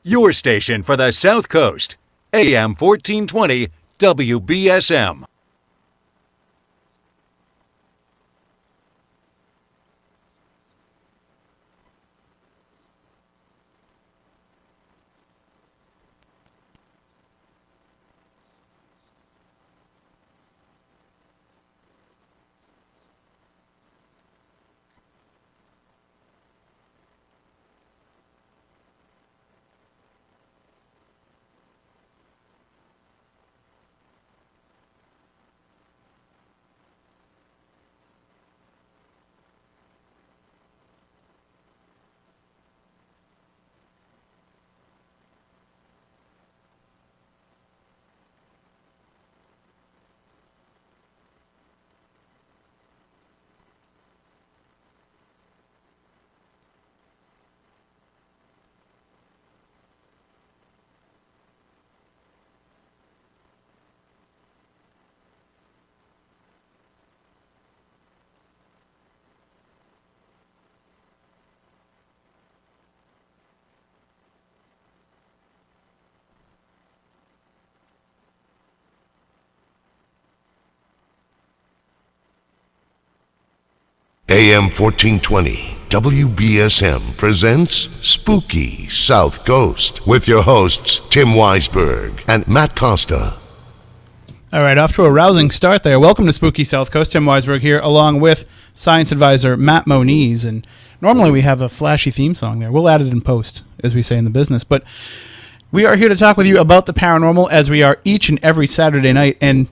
Your station for the South Coast. AM 1420 WBSM. AM 1420 WBSM presents Spooky South Coast with your hosts Tim Weisberg and Matt Costa. All right, off to a rousing start there. Welcome to Spooky South Coast. Tim Weisberg here, along with science advisor Matt Moniz. And normally we have a flashy theme song there. We'll add it in post, as we say in the business. But we are here to talk with you about the paranormal, as we are each and every Saturday night. And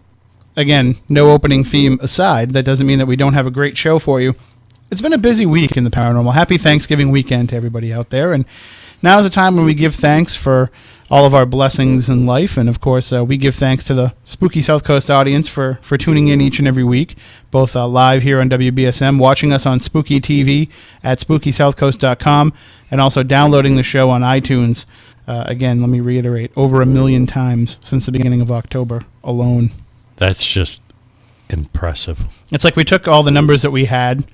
again, no opening theme aside, that doesn't mean that we don't have a great show for you. It's been a busy week in the paranormal. Happy Thanksgiving weekend to everybody out there. And now is a time when we give thanks for all of our blessings in life. And, of course, we give thanks to the Spooky South Coast audience for tuning in each and every week, both live here on WBSM, watching us on Spooky TV at SpookySouthCoast.com, and also downloading the show on iTunes. Again, let me reiterate, over 1 million times since the beginning of October alone. That's just impressive. It's like we took all the numbers that we had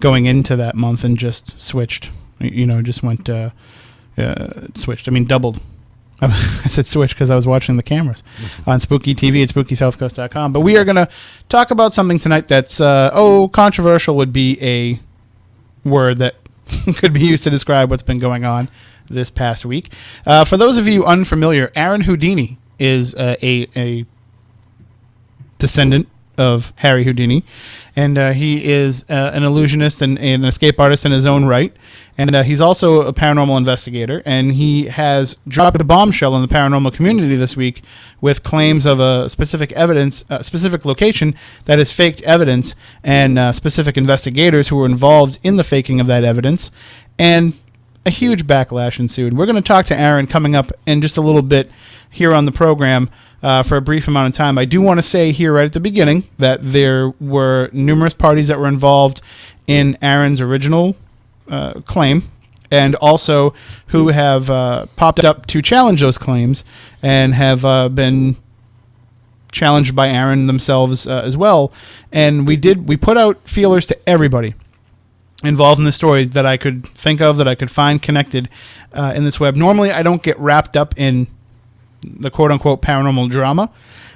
going into that month and just switched. Just went switched. I mean, doubled. I said switch because I was watching the cameras on Spooky TV at SpookySouthCoast.com. But we are going to talk about something tonight that's, controversial would be a word that could be used to describe what's been going on this past week. For those of you unfamiliar, Aaron Houdini is a descendant of Harry Houdini, and he is an illusionist and an escape artist in his own right, and he's also a paranormal investigator, and he has dropped a bombshell in the paranormal community this week with claims of a specific location that is faked evidence, and specific investigators who were involved in the faking of that evidence, and a huge backlash ensued. We're going to talk to Aaron coming up in just a little bit here on the program for a brief amount of time. I do want to say here right at the beginning that there were numerous parties that were involved in Aaron's original claim, and also who have popped up to challenge those claims and have been challenged by Aaron themselves as well. And we put out feelers to everybody involved in the story that I could think of, that I could find connected in this web. Normally, I don't get wrapped up in the quote-unquote paranormal drama.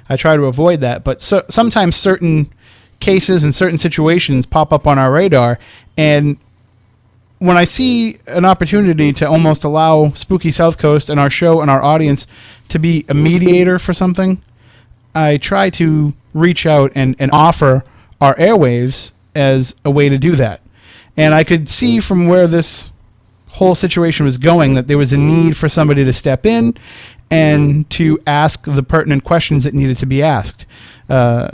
I try to avoid that, but sometimes certain cases and certain situations pop up on our radar, and when I see an opportunity to almost allow Spooky South Coast and our show and our audience to be a mediator for something, I try to reach out and offer our airwaves as a way to do that. And I could see from where this whole situation was going that there was a need for somebody to step in and to ask the pertinent questions that needed to be asked. I'm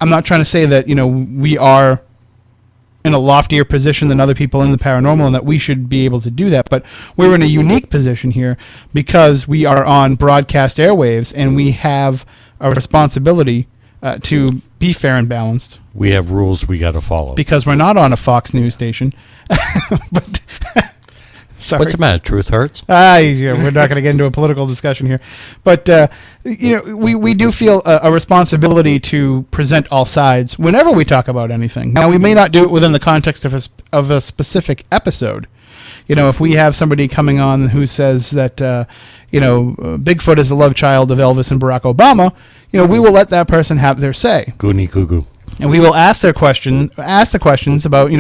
not trying to say that, we are in a loftier position than other people in the paranormal and that we should be able to do that, but we're in a unique position here because we are on broadcast airwaves and we have a responsibility to be fair and balanced. We have rules we got to follow. Because we're not on a Fox News station. But sorry. What's the matter? Truth hurts? Yeah, we're not going to get into a political discussion here. But, we do feel a responsibility to present all sides whenever we talk about anything. Now, we may not do it within the context of a specific episode. if we have somebody coming on who says that, Bigfoot is the love child of Elvis and Barack Obama, we will let that person have their say. Goonie goo goo. And we will ask the questions about,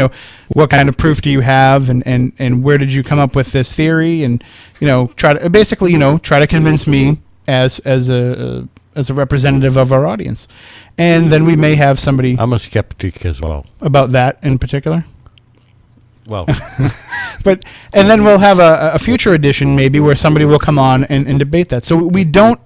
what kind of proof do you have, and where did you come up with this theory, and try to convince me as a representative of our audience. And then we may have somebody. I'm a skeptic as well. About that in particular. Well, and then we'll have a future edition maybe where somebody will come on and debate that. So we don't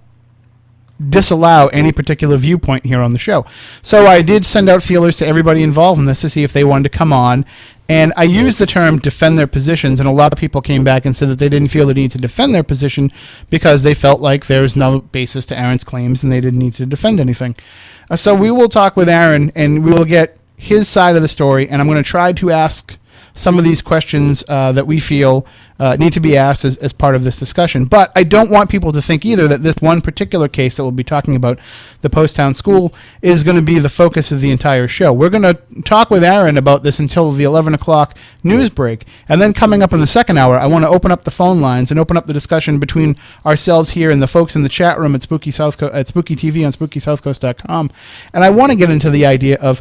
disallow any particular viewpoint here on the show. So I did send out feelers to everybody involved in this to see if they wanted to come on, and I used the term defend their positions, and a lot of people came back and said that they didn't feel the need to defend their position because they felt like there's no basis to Aaron's claims and they didn't need to defend anything. So we will talk with Aaron and we will get his side of the story, and I'm going to try to ask some of these questions that we feel need to be asked as part of this discussion. But I don't want people to think either that this one particular case that we'll be talking about, the Poasttown School, is going to be the focus of the entire show. We're going to talk with Aaron about this until the 11 o'clock news break. And then coming up in the second hour, I want to open up the phone lines and open up the discussion between ourselves here and the folks in the chat room at Spooky TV on SpookySouthcoast.com. And I want to get into the idea of,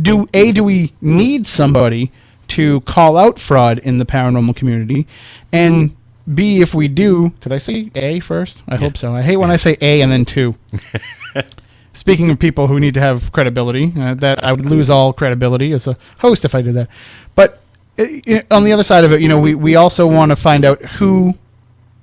do we need somebody to call out fraud in the paranormal community, and B, if we do, did I say A first? I hope so. I hate when I say A and then 2. Speaking of people who need to have credibility, that I would lose all credibility as a host if I did that. But on the other side of it, we also want to find out who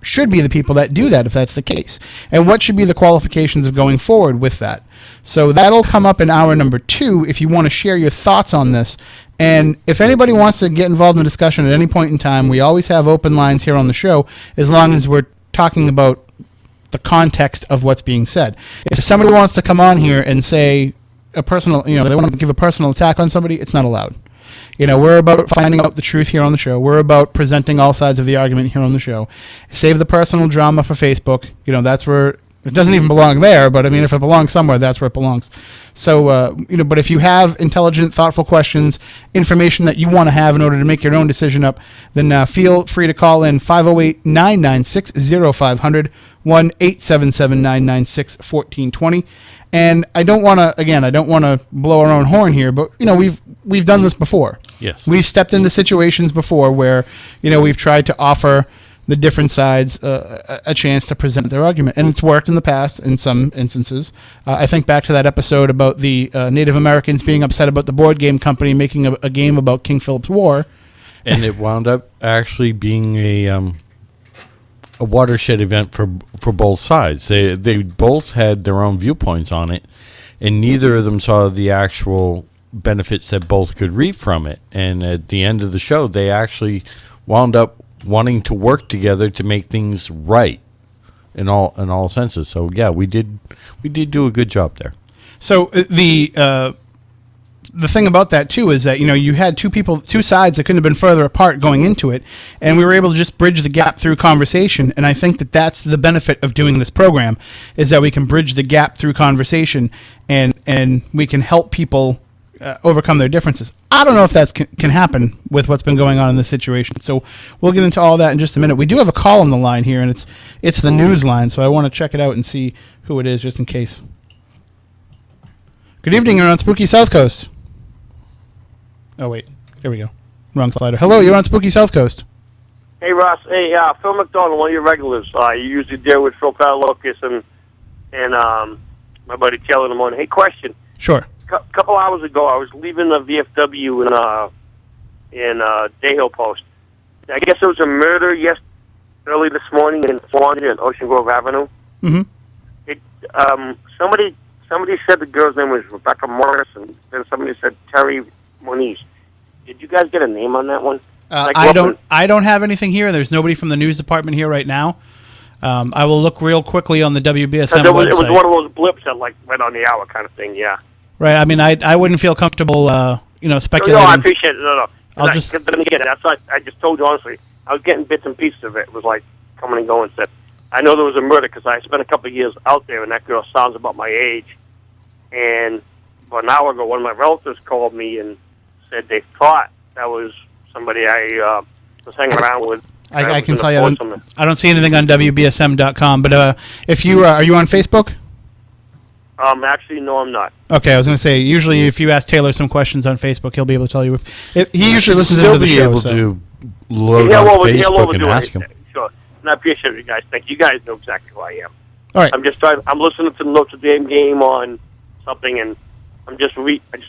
should be the people that do that if that's the case, and what should be the qualifications of going forward with that. So that'll come up in hour number 2 if you want to share your thoughts on this. And if anybody wants to get involved in the discussion at any point in time, we always have open lines here on the show as long as we're talking about the context of what's being said. If somebody wants to come on here and say a personal, they want to give a personal attack on somebody, it's not allowed. We're about finding out the truth here on the show. We're about presenting all sides of the argument here on the show. Save the personal drama for Facebook. That's where it doesn't even belong there, but if it belongs somewhere, that's where it belongs. So, but if you have intelligent, thoughtful questions, information that you want to have in order to make your own decision up, then feel free to call in 508-996-0500, 1-877-996-1420. And I don't want to blow our own horn here, but, we've done this before. Yes. We've stepped into situations before where, we've tried to offer the different sides a chance to present their argument. And it's worked in the past in some instances. I think back to that episode about the Native Americans being upset about the board game company making a game about King Philip's War. And it wound up actually being a watershed event for both sides. They both had their own viewpoints on it, and neither of them saw the actual benefits that both could reap from it. And at the end of the show, they actually wound up wanting to work together to make things right in all senses. So yeah, we did do a good job there. So the thing about that too is that you had two sides that couldn't have been further apart going into it, and we were able to just bridge the gap through conversation. And I think that that's the benefit of doing this program, is that we can bridge the gap through conversation, and we can help people overcome their differences. I don't know if that can happen with what's been going on in this situation. So we'll get into all that in just a minute. We do have a call on the line here, and it's the news line, so I want to check it out and see who it is just in case. Good evening, you're on Spooky South Coast. Oh, wait. Here we go. Wrong slider. Hello, you're on Spooky South Coast. Hey, Ross. Hey, Phil McDonald, one of your regulars. You usually deal with Phil Patalocas and my buddy Taylor in the morning. Hey, question. Sure. Couple hours ago, I was leaving the VFW in Dayhill Post. I guess there was a murder early this morning in 400 and Ocean Grove Avenue. Mm-hmm. Somebody said the girl's name was Rebecca Morris, and then somebody said Terry Moniz. Did you guys get a name on that one? I don't have anything here. There's nobody from the news department here right now. I will look real quickly on the WBSM website. It was one of those blips that went on the hour kind of thing, yeah. Right. I mean, I wouldn't feel comfortable, speculating. No, I appreciate it. No. I'll just. Then again, I just told you honestly. I was getting bits and pieces of it. It was like coming and going. Said, I know there was a murder because I spent a couple of years out there, and that girl sounds about my age. And about an hour ago, one of my relatives called me and said they thought that was somebody I was hanging around with. I can tell you, I don't see anything on WBSM.com. But if you are you on Facebook? Actually, no, I'm not. Okay, I was going to say, usually if you ask Taylor some questions on Facebook, he'll be able to tell you. He usually listens to the show. Still be able to load on Facebook and ask him. Sure. And I appreciate you guys. Thank you. You guys know exactly who I am. All right. I'm listening to the Notre Dame game on something, and I just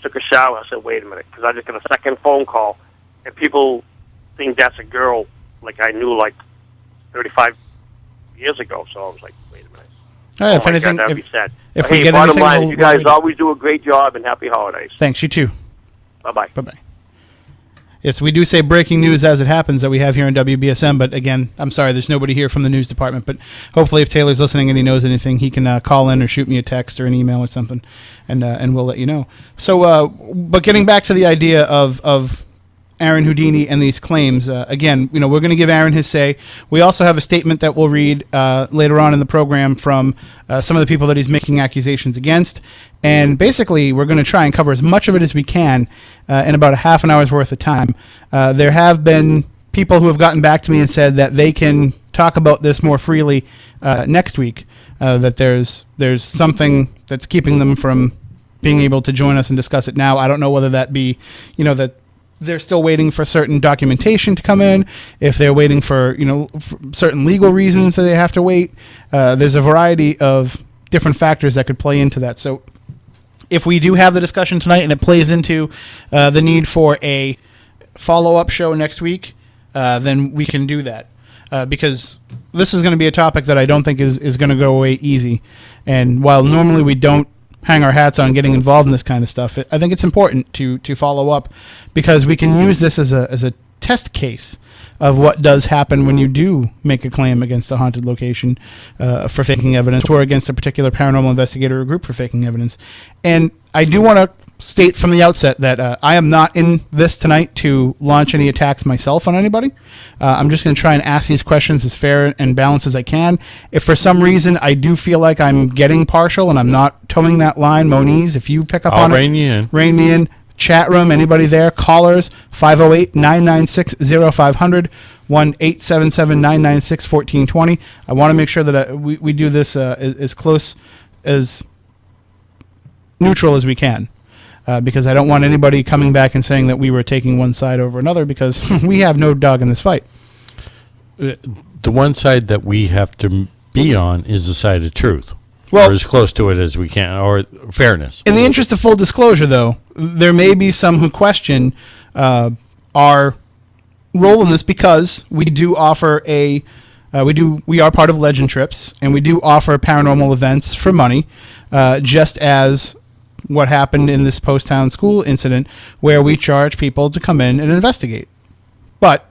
took a shower. I said, wait a minute, because I just got a second phone call, and people think that's a girl like I knew like 35 years ago. So I was like, wait a minute. All right, if anything, that'd be sad. If we get anything, line, you guys always do a great job, and happy holidays. Thanks, you too. Bye-bye. Bye-bye. Yes, we do say breaking news as it happens that we have here on WBSM, but again, I'm sorry, there's nobody here from the news department, but hopefully if Taylor's listening and he knows anything, he can call in or shoot me a text or an email or something, and we'll let you know. So, but getting back to the idea of Aaron Houdini and these claims, again, we're going to give Aaron his say. We also have a statement that we'll read later on in the program from some of the people that he's making accusations against. And basically, we're going to try and cover as much of it as we can in about a half an hour's worth of time. There have been people who have gotten back to me and said that they can talk about this more freely next week, that there's something that's keeping them from being able to join us and discuss it now. I don't know whether that be, that they're still waiting for certain documentation to come in, if they're waiting for, for certain legal reasons that they have to wait. There's a variety of different factors that could play into that. So if we do have the discussion tonight and it plays into the need for a follow-up show next week, then we can do that. Because this is going to be a topic that I don't think is going to go away easy. And while normally we don't hang our hats on getting involved in this kind of stuff, I think it's important to follow up, because we can use this as a test case of what does happen when you do make a claim against a haunted location for faking evidence, or against a particular paranormal investigator or group for faking evidence. And I do want to state from the outset that I am not in this tonight to launch any attacks myself on anybody. I'm just going to try and ask these questions as fair and balanced as I can. If for some reason I do feel like I'm getting partial and I'm not towing that line, Moniz, if you pick up on it, rein me in. Chat room, anybody there? Callers, 508-996-0500, 1-877-996-1420. I want to make sure that we do this as close, as neutral as we can. Because I don't want anybody coming back and saying that we were taking one side over another, because we have no dog in this fight. The one side that we have to be on is the side of truth. Well, or as close to it as we can, or fairness. In the interest of full disclosure, though, there may be some who question our role in this, because we do offer we are part of Legend Trips, and we do offer paranormal events for money, just as what happened in this Poasttown School incident, where we charge people to come in and investigate. But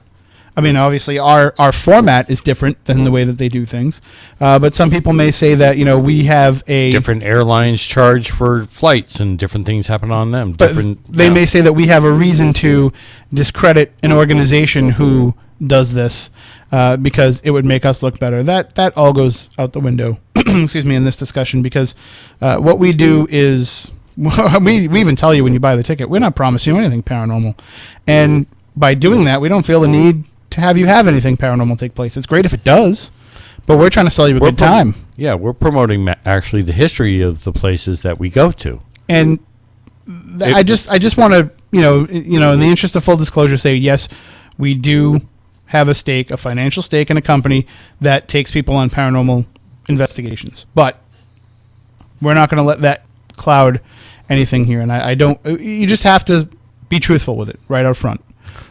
I mean, obviously, our format is different than the way that they do things. But some people may say that, we have a... Different airlines charge for flights, and different things happen on them. But they may say that we have a reason to discredit an organization who does this, because it would make us look better. That all goes out the window, excuse me, in this discussion, because what we do is... we even tell you when you buy the ticket, we're not promising you anything paranormal. And by doing that, we don't feel the need to have you have anything paranormal take place. It's great if it does, but we're trying to sell you a good time. Yeah, we're promoting actually the history of the places that we go to. And I just want to, in the interest of full disclosure, say, yes, we do have a stake, a financial stake in a company that takes people on paranormal investigations. But we're not going to let that cloud anything here. And I don't, you just have to be truthful with it right out front.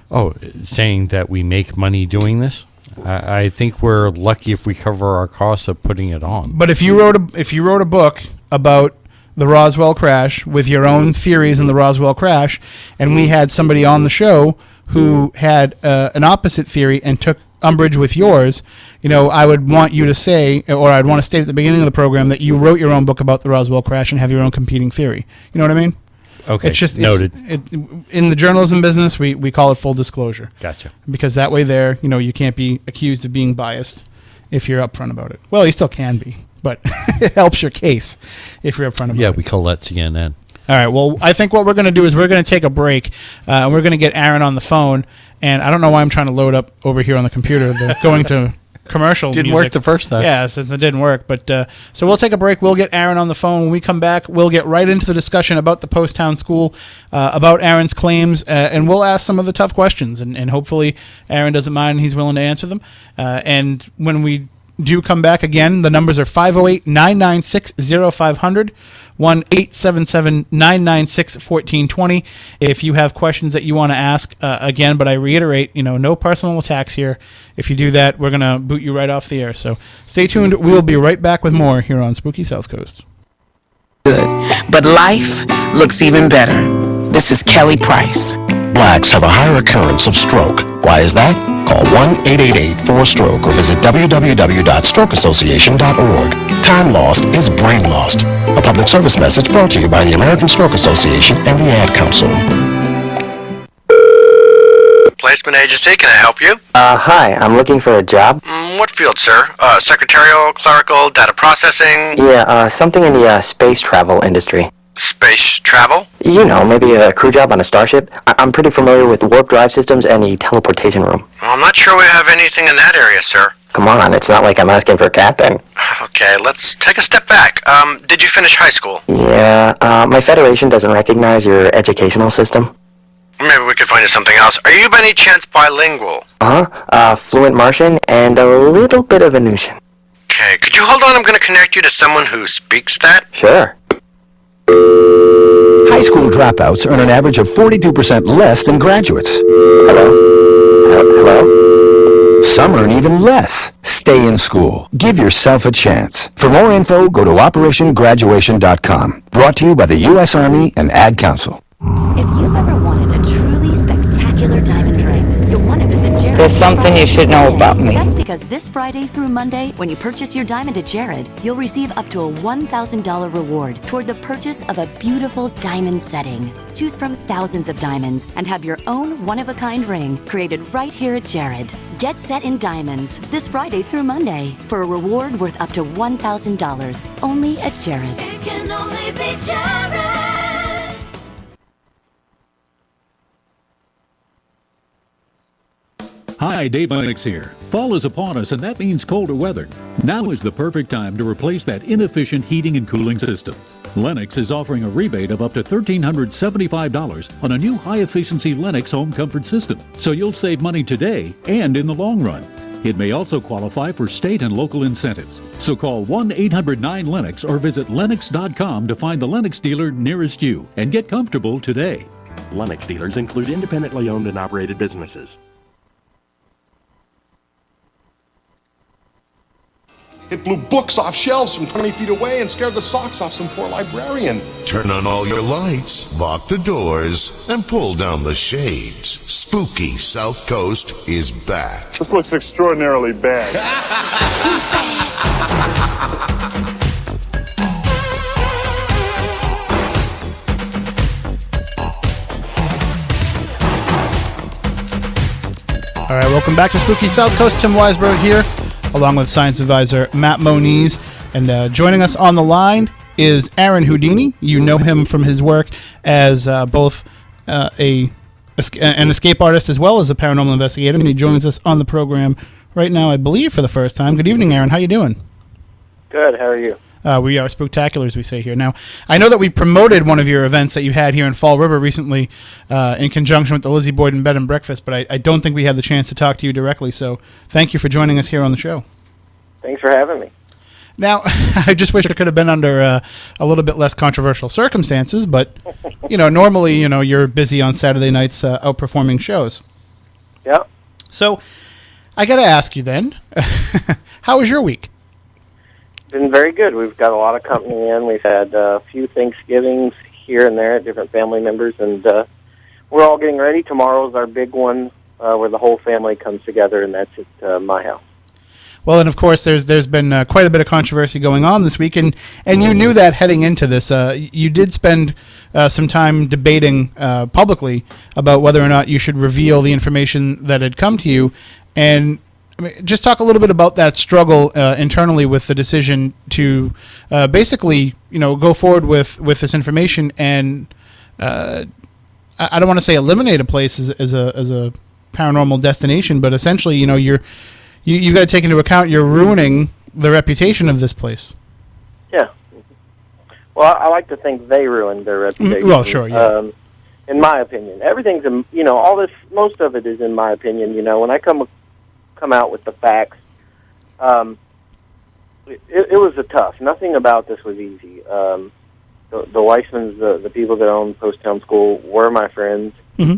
Oh, saying that we make money doing this? I think we're lucky if we cover our costs of putting it on. But if you wrote a book about the Roswell crash with your own theories in the Roswell crash, and we had somebody on the show who had an opposite theory and took umbrage with yours, I would want you to say, or I'd want to state at the beginning of the program, that you wrote your own book about the Roswell crash and have your own competing theory. You know what I mean? Okay, it's just noted. In the journalism business, we call it full disclosure. Gotcha. Because that way there, you can't be accused of being biased if you're upfront about it. Well, you still can be, but it helps your case if you're upfront about it. Yeah, we call that CNN. All right. Well, I think what we're going to do is we're going to take a break, and we're going to get Aaron on the phone. And I don't know why I'm trying to load up over here on the computer. They're going to commercial Didn't music. work the first time. Yeah, since it didn't work. But so we'll take a break. We'll get Aaron on the phone. When we come back, we'll get right into the discussion about the Poasttown School, about Aaron's claims, and we'll ask some of the tough questions. And hopefully Aaron doesn't mind and he's willing to answer them. And when we do come back again, the numbers are 508-996-0500, 1-877-996-1420. If you have questions that you want to ask, again, but I reiterate, no personal attacks here. If you do that, we're going to boot you right off the air. So stay tuned. We'll be right back with more here on Spooky South Coast. Good, but life looks even better. This is Kelly Price. Blacks have a higher occurrence of stroke. Why is that? Call 1-888-4STROKE or visit www.strokeassociation.org. Time lost is brain lost. A public service message brought to you by the American Stroke Association and the Ad Council. Placement agency, can I help you? Hi, I'm looking for a job. What field, sir? Secretarial, clerical, data processing? Yeah, something in the space travel industry. Space travel? Maybe a crew job on a starship. I'm pretty familiar with warp drive systems and the teleportation room. Well, I'm not sure we have anything in that area, sir. Come on, it's not like I'm asking for a captain. Okay, let's take a step back. Did you finish high school? Yeah, my federation doesn't recognize your educational system. Maybe we could find you something else. Are you by any chance bilingual? Fluent Martian and a little bit of Venusian. Okay, could you hold on? I'm going to connect you to someone who speaks that. Sure. High school dropouts earn an average of 42% less than graduates. Hello? Some earn even less. Stay in school. Give yourself a chance. For more info, go to OperationGraduation.com. Brought to you by the U.S. Army and Ad Council. If you've ever wanted a truly spectacular diamond ring, you'll want to visit Jared. There's something you should know about me. That's because this Friday through Monday, when you purchase your diamond at Jared, you'll receive up to a $1,000 reward toward the purchase of a beautiful diamond setting. Choose from thousands of diamonds and have your own one-of-a-kind ring created right here at Jared. Get set in diamonds this Friday through Monday for a reward worth up to $1,000 only at Jared. It can only be Jared. Hi, Dave Lennox here. Fall is upon us, and that means colder weather. Now is the perfect time to replace that inefficient heating and cooling system. Lennox is offering a rebate of up to $1,375 on a new high-efficiency Lennox home comfort system, so you'll save money today and in the long run. It may also qualify for state and local incentives. So call 1-800-9-LENNOX or visit Lennox.com to find the Lennox dealer nearest you and get comfortable today. Lennox dealers include independently owned and operated businesses. It blew books off shelves from 20 feet away and scared the socks off some poor librarian. Turn on all your lights, lock the doors, and pull down the shades. Spooky South Coast is back. This looks extraordinarily bad. All right, welcome back to Spooky South Coast. Tim Weisberg here, along with science advisor Matt Moniz. And joining us on the line is Aaron Houdini. You know him from his work as both an escape artist as well as a paranormal investigator. And he joins us on the program right now, I believe, for the first time. Good evening, Aaron. How you doing? Good. How are you? We are spooktacular, as we say here. Now, I know that we promoted one of your events that you had here in Fall River recently in conjunction with the Lizzie Boyden Bed and Breakfast, but I don't think we had the chance to talk to you directly, so thank you for joining us here on the show. Thanks for having me. Now, I just wish it could have been under a little bit less controversial circumstances, but, normally, you're busy on Saturday nights outperforming shows. Yeah. So, I got to ask you then, how was your week? Been very good. We've got a lot of company in. We've had a few Thanksgivings here and there, different family members, and we're all getting ready. Tomorrow's our big one where the whole family comes together, and that's at my house. Well, and of course, there's been quite a bit of controversy going on this week, and you knew that heading into this. You did spend some time debating publicly about whether or not you should reveal the information that had come to you, and I mean, just talk a little bit about that struggle internally with the decision to basically, go forward with this information and I don't want to say eliminate a place as a paranormal destination, but essentially, you've got to take into account you're ruining the reputation of this place. Yeah. Well, I like to think they ruined their reputation. Well, sure, yeah. In my opinion, everything's all this. Most of it is in my opinion. When I come out with the facts, it was tough. Nothing about this was easy. The Weissmans, the people that own Poasttown School, were my friends. Mm-hmm.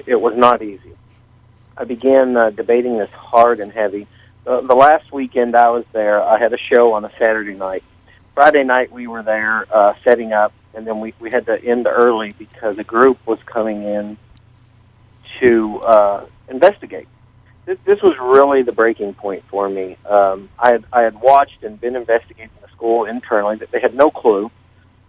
It was not easy. I began debating this hard and heavy. The last weekend I was there, I had a show on a Saturday night. Friday night we were there setting up, and then we had to end early because a group was coming in to investigate. This was really the breaking point for me. I had watched and been investigating the school internally. That they had no clue,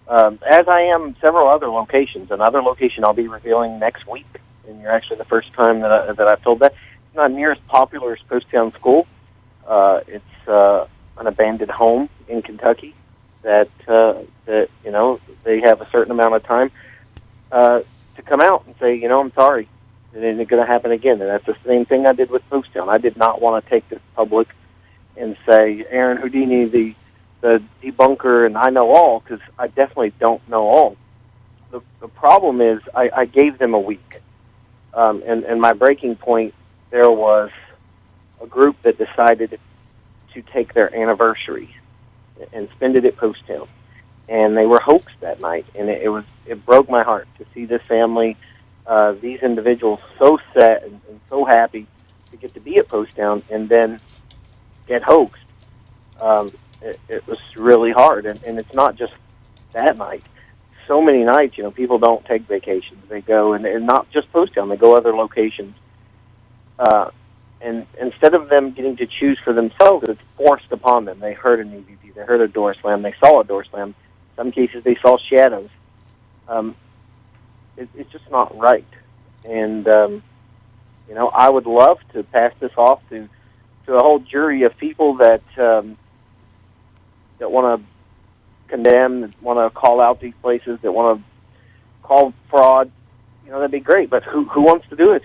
as I am several other locations. Another location I'll be revealing next week, and you're actually the first time that I've told that. It's not near as popular as Poasttown School. It's an abandoned home in Kentucky that they have a certain amount of time to come out and say, I'm sorry. It isn't going to happen again. And that's the same thing I did with Poasttown. I did not want to take this public and say, Aaron Houdini, the debunker, and I know all, because I definitely don't know all. The problem is I gave them a week. And my breaking point there was a group that decided to take their anniversary and spend it at Poasttown. And they were hoaxed that night. And it broke my heart to see this family, these individuals so set and so happy to get to be at Poasttown and then get hoaxed. It was really hard. And it's not just that night. So many nights, people don't take vacations. They go, and not just Poasttown, they go other locations. And instead of them getting to choose for themselves, it's forced upon them. They heard an EVP, they heard a door slam, they saw a door slam. In some cases, they saw shadows. It's just not right. And, I would love to pass this off to a whole jury of people that want to condemn, that want to call out these places, that want to call fraud. That'd be great. But who wants to do it?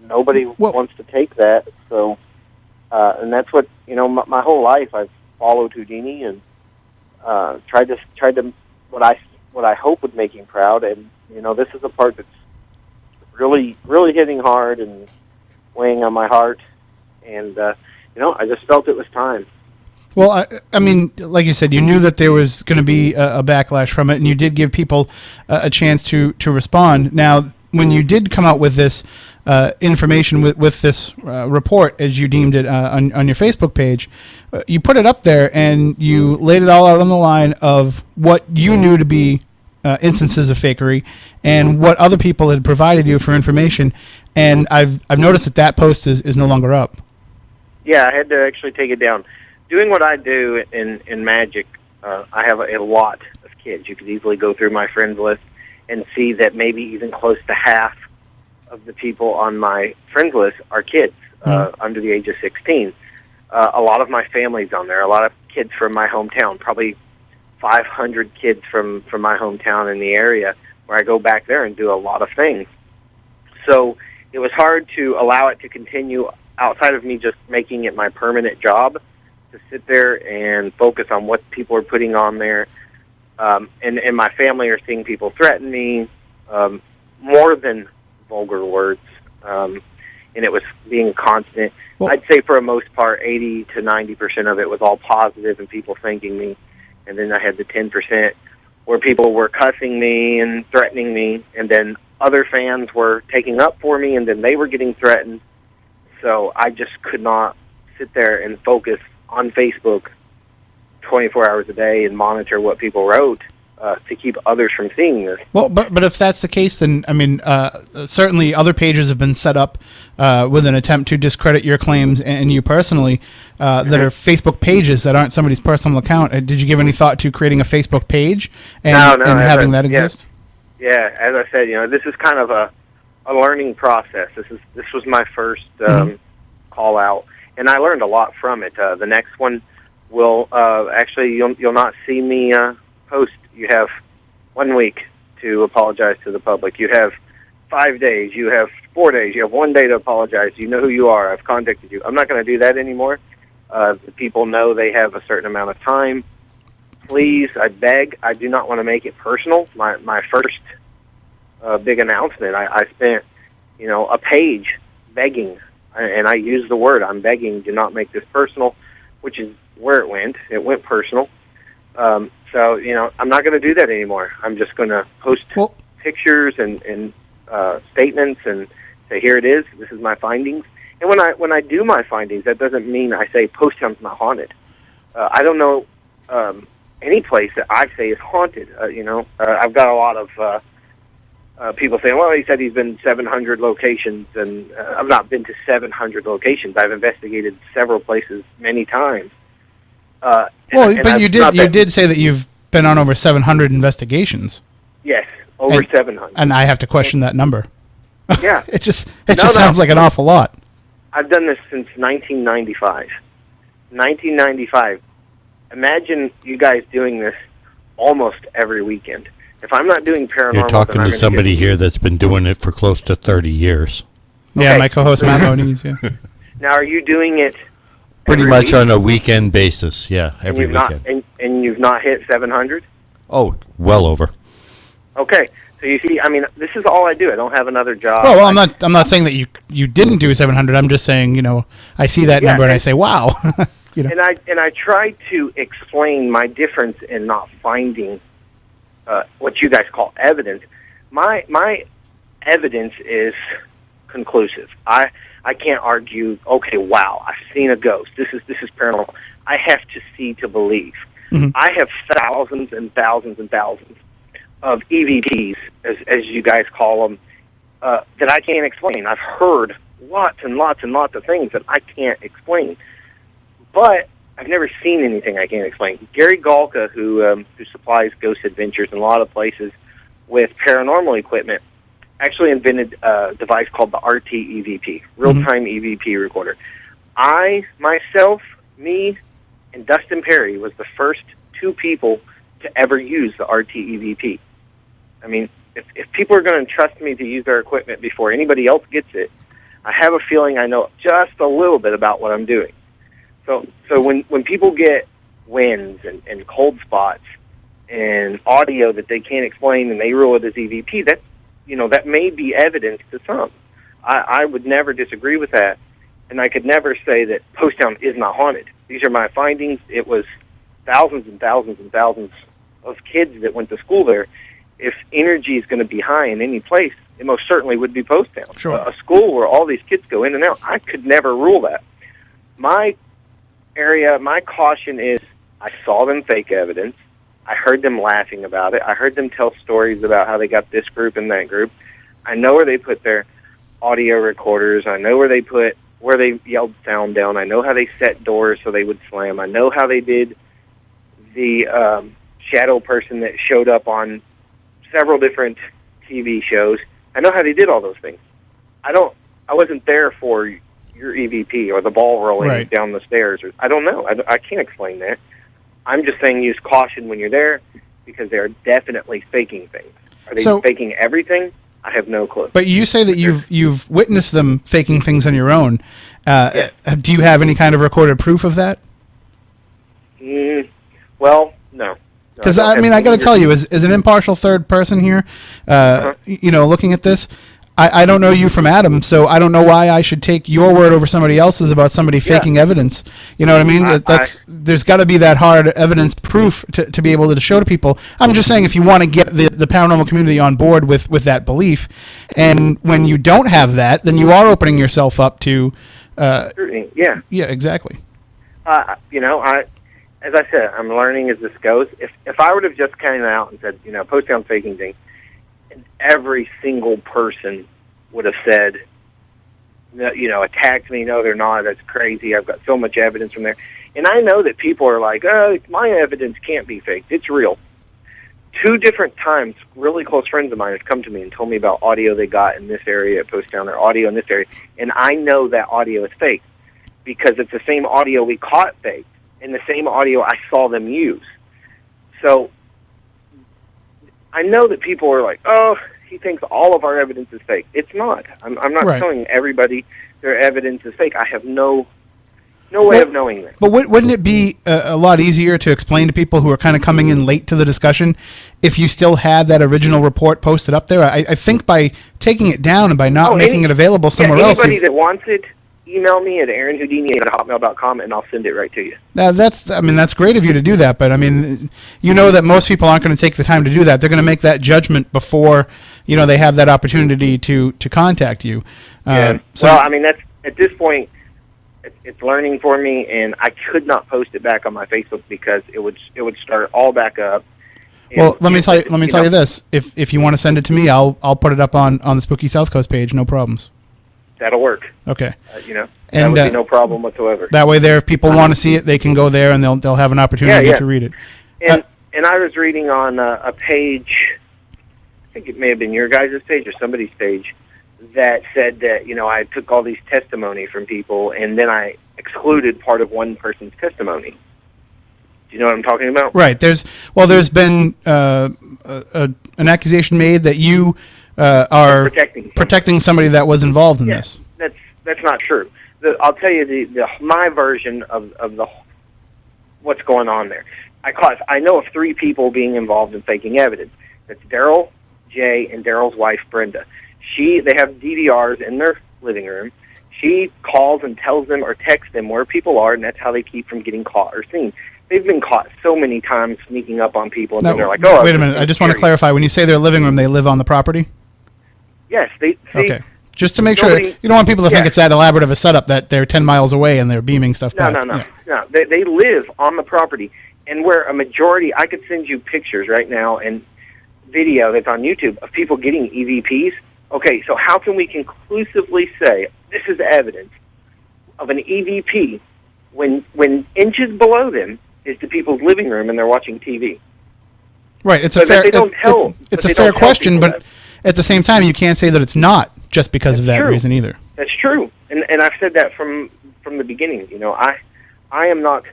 Nobody wants to take that. So, and that's what my whole life I've followed Houdini and tried to what I hope would make him proud. And this is a part that's really hitting hard and weighing on my heart. And I just felt it was time. Well, I mean, like you said, you knew that there was going to be a backlash from it, and you did give people a chance to respond. Now, when you did come out with this information, with this report, as you deemed it, on your Facebook page, you put it up there, and you laid it all out on the line of what you knew to be instances of fakery and what other people had provided you for information. And I've noticed that post is no longer up. Yeah, I had to actually take it down. Doing what I do in magic, I have a lot of kids. You could easily go through my friends list and see that maybe even close to half of the people on my friends list are kids under the age of 16. A lot of my family's on there. A lot of kids from my hometown, probably 500 kids from my hometown in the area, where I go back there and do a lot of things. So it was hard to allow it to continue outside of me just making it my permanent job to sit there and focus on what people are putting on there. And my family are seeing people threaten me more than vulgar words. And it was being constant. Well, I'd say for the most part, 80 to 90% of it was all positive and people thanking me. And then I had the 10% where people were cussing me and threatening me. And then other fans were taking up for me, and then they were getting threatened. So I just could not sit there and focus on Facebook 24 hours a day and monitor what people wrote to keep others from seeing this. Well, but if that's the case, then, I mean, certainly other pages have been set up with an attempt to discredit your claims and you personally that are Facebook pages that aren't somebody's personal account. Did you give any thought to creating a Facebook page and having that exist? Yeah, as I said, this is kind of a learning process. This was my first call out, and I learned a lot from it. The next one will actually you'll not see me post. You have 1 week to apologize to the public. You have 5 days. You have 4 days. You have 1 day to apologize. You know who you are. I've contacted you. I'm not going to do that anymore. The people know they have a certain amount of time. Please, I beg, I do not want to make it personal. My first big announcement, I spent, a page begging, and I used the word, I'm begging, do not make this personal, which is where it went. It went personal. So, I'm not going to do that anymore. I'm just going to post pictures and statements and say, here it is. This is my findings. And when I do my findings, that doesn't mean I say Poasttown's not haunted. I don't know any place that I say is haunted. I've got a lot of people saying, well, he said he's been 700 locations, and I've not been to 700 locations. I've investigated several places many times. But you did say that you've been on over 700 investigations. Yes, over 700. And I have to question that number. Yeah. it just sounds like an awful lot. I've done this since 1995. 1995. Imagine you guys doing this almost every weekend. If I'm not doing paranormal, you're talking to somebody here that's been doing it for close to 30 years. Yeah, Okay. my co-host Matt Moniz. Yeah. Now, are you doing it Pretty every much week? on a weekend basis, yeah, every and weekend. And you've not hit 700? Oh, well over. Okay. So you see, this is all I do. I don't have another job. Well, I'm not saying that you didn't do 700. I'm just saying, I see that number and I say, wow. And I try to explain my difference in not finding what you guys call evidence. My evidence is conclusive. I can't argue. Okay, wow, I've seen a ghost. This is paranormal. I have to see to believe. Mm-hmm. I have thousands and thousands and thousands of EVPs, as you guys call them, that I can't explain. I've heard lots and lots and lots of things that I can't explain. But I've never seen anything I can't explain. Gary Galka, who supplies Ghost Adventures in a lot of places with paranormal equipment, actually invented a device called the RT EVP, real-time EVP recorder. I, myself, me, and Dustin Perry was the first two people to ever use the RT EVP. If people are going to trust me to use their equipment before anybody else gets it, I have a feeling I know just a little bit about what I'm doing. So when people get winds and cold spots and audio that they can't explain and they rule it as EVP, that may be evidence to some. I would never disagree with that, and I could never say that Poasttown is not haunted. These are my findings. It was thousands and thousands and thousands of kids that went to school there. If energy is going to be high in any place, it most certainly would be Poasttown. Sure. A school where all these kids go in and out. I could never rule that. My caution is I saw them fake evidence. I heard them laughing about it. I heard them tell stories about how they got this group and that group. I know where they put their audio recorders. I know where they yelled sound down. I know how they set doors so they would slam. I know how they did the shadow person that showed up on several different TV shows. I know how they did all those things. I wasn't there for your EVP or the ball rolling down the stairs. I don't know. I can't explain that. I'm just saying use caution when you're there because they're definitely faking things. Are they faking everything? I have no clue. But you say that you've witnessed them faking things on your own. Yes. Do you have any kind of recorded proof of that? Well, no. Because I got to tell you, as an impartial third person here, looking at this, I don't know you from Adam, so I don't know why I should take your word over somebody else's about somebody faking evidence. You know what I mean? There's got to be that hard evidence proof to be able to show to people. I'm just saying if you want to get the paranormal community on board with that belief, and when you don't have that, then you are opening yourself up to... Yeah, exactly. As I said, I'm learning as this goes. If I would have just came out and said, Poasttown faking thing, and every single person would have said, attacked me. No, they're not. That's crazy. I've got so much evidence from there. And I know that people are like, oh, my evidence can't be faked. It's real. 2 different times, really close friends of mine have come to me and told me about audio they got in this area at Poasttown or audio in this area. And I know that audio is fake. because it's the same audio we caught faked and the same audio I saw them use. So I know that people are like, oh, he thinks all of our evidence is fake. It's not. I'm not telling everybody their evidence is fake. I have no way of knowing that. But wouldn't it be a lot easier to explain to people who are kind of coming in late to the discussion if you still had that original report posted up there? I think by taking it down and by not making it available somewhere else. Anybody that wants it, email me at AaronHoudini@hotmail.com and I'll send it right to you. That's great of you to do that, but I mean, you know that most people aren't going to take the time to do that. They're going to make that judgment before, they have that opportunity to contact you. Well, I mean, that's at this point, it's learning for me, and I could not post it back on my Facebook because it would start all back up. Well, let me tell you this: if you want to send it to me, I'll put it up on the Spooky South Coast page, no problems. That'll work. Okay. That would be no problem whatsoever. That way, if people want to see it, they can go there and they'll have an opportunity to read it. And I was reading on a page, I think it may have been your guys' page or somebody's page, that said that, I took all these testimony from people and then I excluded part of one person's testimony. Do you know what I'm talking about? Right. There's been an accusation made that you are protecting somebody that was involved in this. That's not true. I'll tell you my version of the what's going on there. I know of 3 people being involved in faking evidence. That's Daryl, Jay, and Daryl's wife, Brenda. They have DVRs in their living room. She calls and tells them or texts them where people are, and that's how they keep from getting caught or seen. They've been caught so many times sneaking up on people, and then they're like, oh, wait a minute. I just want to clarify. When you say their living room, they live on the property? Yes. Okay. Just to make sure, you don't want people to think it's that elaborate of a setup that they're 10 miles away and they're beaming stuff back. No. They live on the property, and where a majority, I could send you pictures right now and video that's on YouTube of people getting EVPs. Okay, so how can we conclusively say this is evidence of an EVP when inches below them is the people's living room and they're watching TV? Right, it's a fair question, but at the same time, you can't say that it's not just because of that reason either. That's true, and I've said that from the beginning. I am not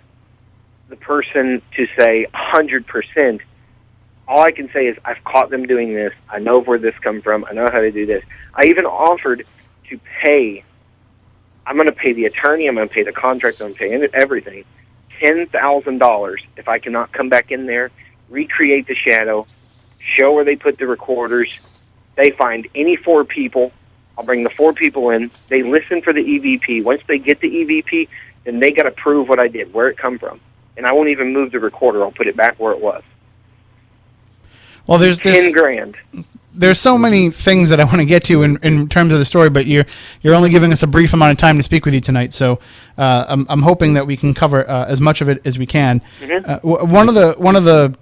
the person to say 100%. All I can say is I've caught them doing this. I know where this comes from. I know how to do this. I even offered to pay. I'm going to pay the attorney. I'm going to pay the contractor. I'm going to pay everything. $10,000 if I cannot come back in there, recreate the shadow, show where they put the recorders. They find any 4 people. I'll bring the 4 people in. They listen for the EVP. Once they get the EVP, then they got to prove what I did, where it come from. And I won't even move the recorder. I'll put it back where it was. Well, there's $10,000. There's so many things that I want to get to in terms of the story, but you're only giving us a brief amount of time to speak with you tonight. So I'm hoping that we can cover as much of it as we can. Mm-hmm. One of the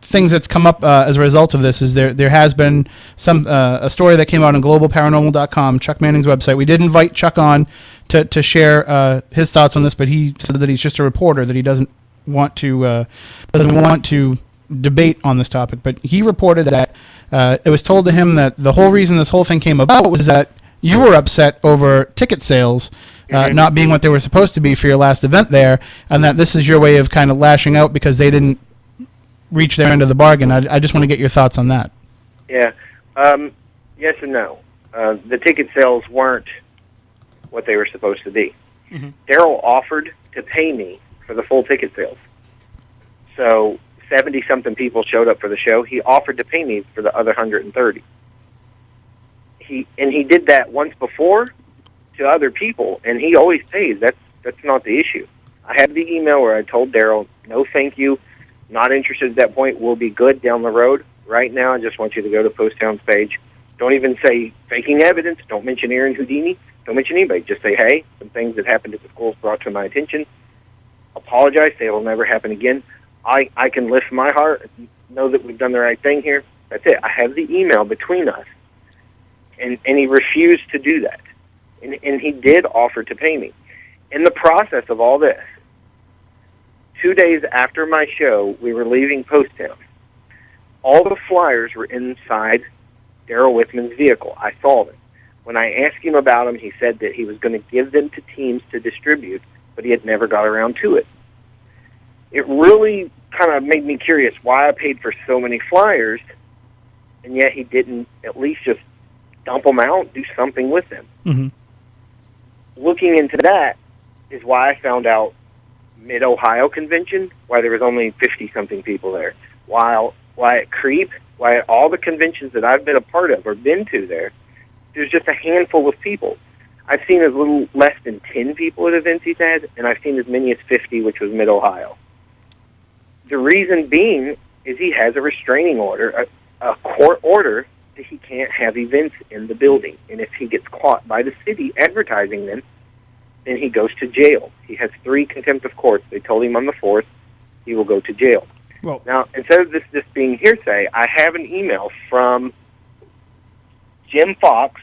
things that's come up as a result of this is there has been a story that came out on globalparanormal.com, Chuck Manning's website. We did invite Chuck on to share his thoughts on this, but he said that he's just a reporter, that he doesn't want to debate on this topic. But he reported that it was told to him that the whole reason this whole thing came about was that you were upset over ticket sales not being what they were supposed to be for your last event there, and that this is your way of kind of lashing out because they didn't reach their end of the bargain. I just want to get your thoughts on that. Yeah. Yes and no. The ticket sales weren't what they were supposed to be. Mm-hmm. Daryl offered to pay me for the full ticket sales. So 70-something people showed up for the show. He offered to pay me for the other 130. He did that once before to other people, and he always pays. That's not the issue. I have the email where I told Daryl, no thank you, not interested at that point, we'll be good down the road. Right now, I just want you to go to Poasttown's page. Don't even say faking evidence. Don't mention Aaron Houdini. Don't mention anybody. Just say, hey, some things that happened at the school brought to my attention. Apologize. Say it'll never happen again. I can lift my heart, know that we've done the right thing here. That's it. I have the email between us. And he refused to do that. And he did offer to pay me. In the process of all this, 2 days after my show, we were leaving Poasttown. All the flyers were inside Daryl Whitman's vehicle. I saw them. When I asked him about them, he said that he was going to give them to teams to distribute, but he had never got around to it. It really kind of made me curious why I paid for so many flyers, and yet he didn't at least just dump them out, do something with them. Mm-hmm. Looking into that is why I found out Mid-Ohio Convention, why there was only 50-something people there. Why at Creep, why at all the conventions that I've been a part of or been to there's just a handful of people. I've seen as little less than 10 people at events he's had, and I've seen as many as 50, which was Mid-Ohio. The reason being is he has a restraining order, a court order that he can't have events in the building. And if he gets caught by the city advertising them, then he goes to jail. He has 3 contempt of court. They told him on the 4th he will go to jail. Well, now, instead of this just being hearsay, I have an email from Jim Fox,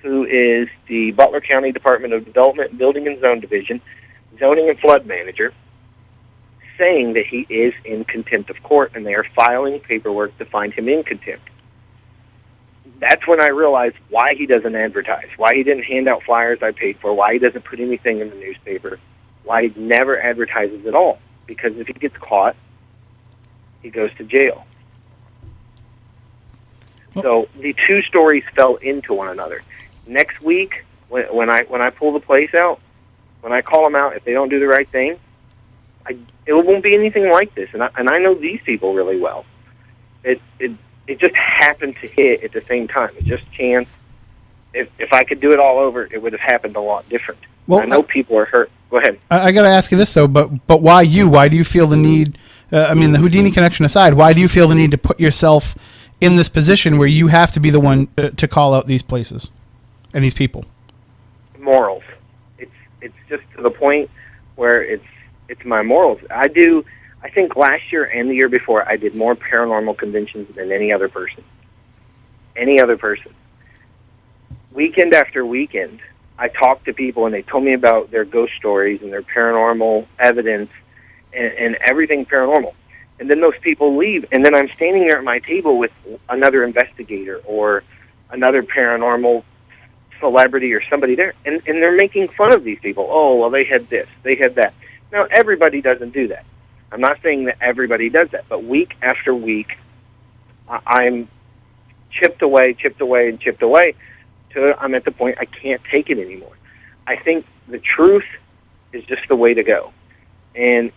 who is the Butler County Department of Development, Building and Zone Division, Zoning and Flood Manager, saying that he is in contempt of court, and they are filing paperwork to find him in contempt. That's when I realized why he doesn't advertise, why he didn't hand out flyers I paid for, why he doesn't put anything in the newspaper, why he never advertises at all. Because if he gets caught, he goes to jail. So the 2 stories fell into one another. Next week, when I pull the place out, when I call them out, if they don't do the right thing, it won't be anything like this. And I know these people really well. It just happened to hit at the same time. It just chance. If I could do it all over, it would have happened a lot different. Well, I know people are hurt. Go ahead. I got to ask you this though, but why you? Why do you feel the need? I mean, the Houdini connection aside, why do you feel the need to put yourself in this position where you have to be the one to call out these places and these people? Morals. It's just to the point where it's my morals. I think last year and the year before, I did more paranormal conventions than any other person. Any other person. Weekend after weekend, I talked to people, and they told me about their ghost stories and their paranormal evidence and everything paranormal. And then those people leave, and then I'm standing there at my table with another investigator or another paranormal celebrity or somebody there, and they're making fun of these people. Oh, well, they had this, they had that. Now, everybody doesn't do that. I'm not saying that everybody does that, but week after week, I'm chipped away, till I'm at the point I can't take it anymore. I think the truth is just the way to go. And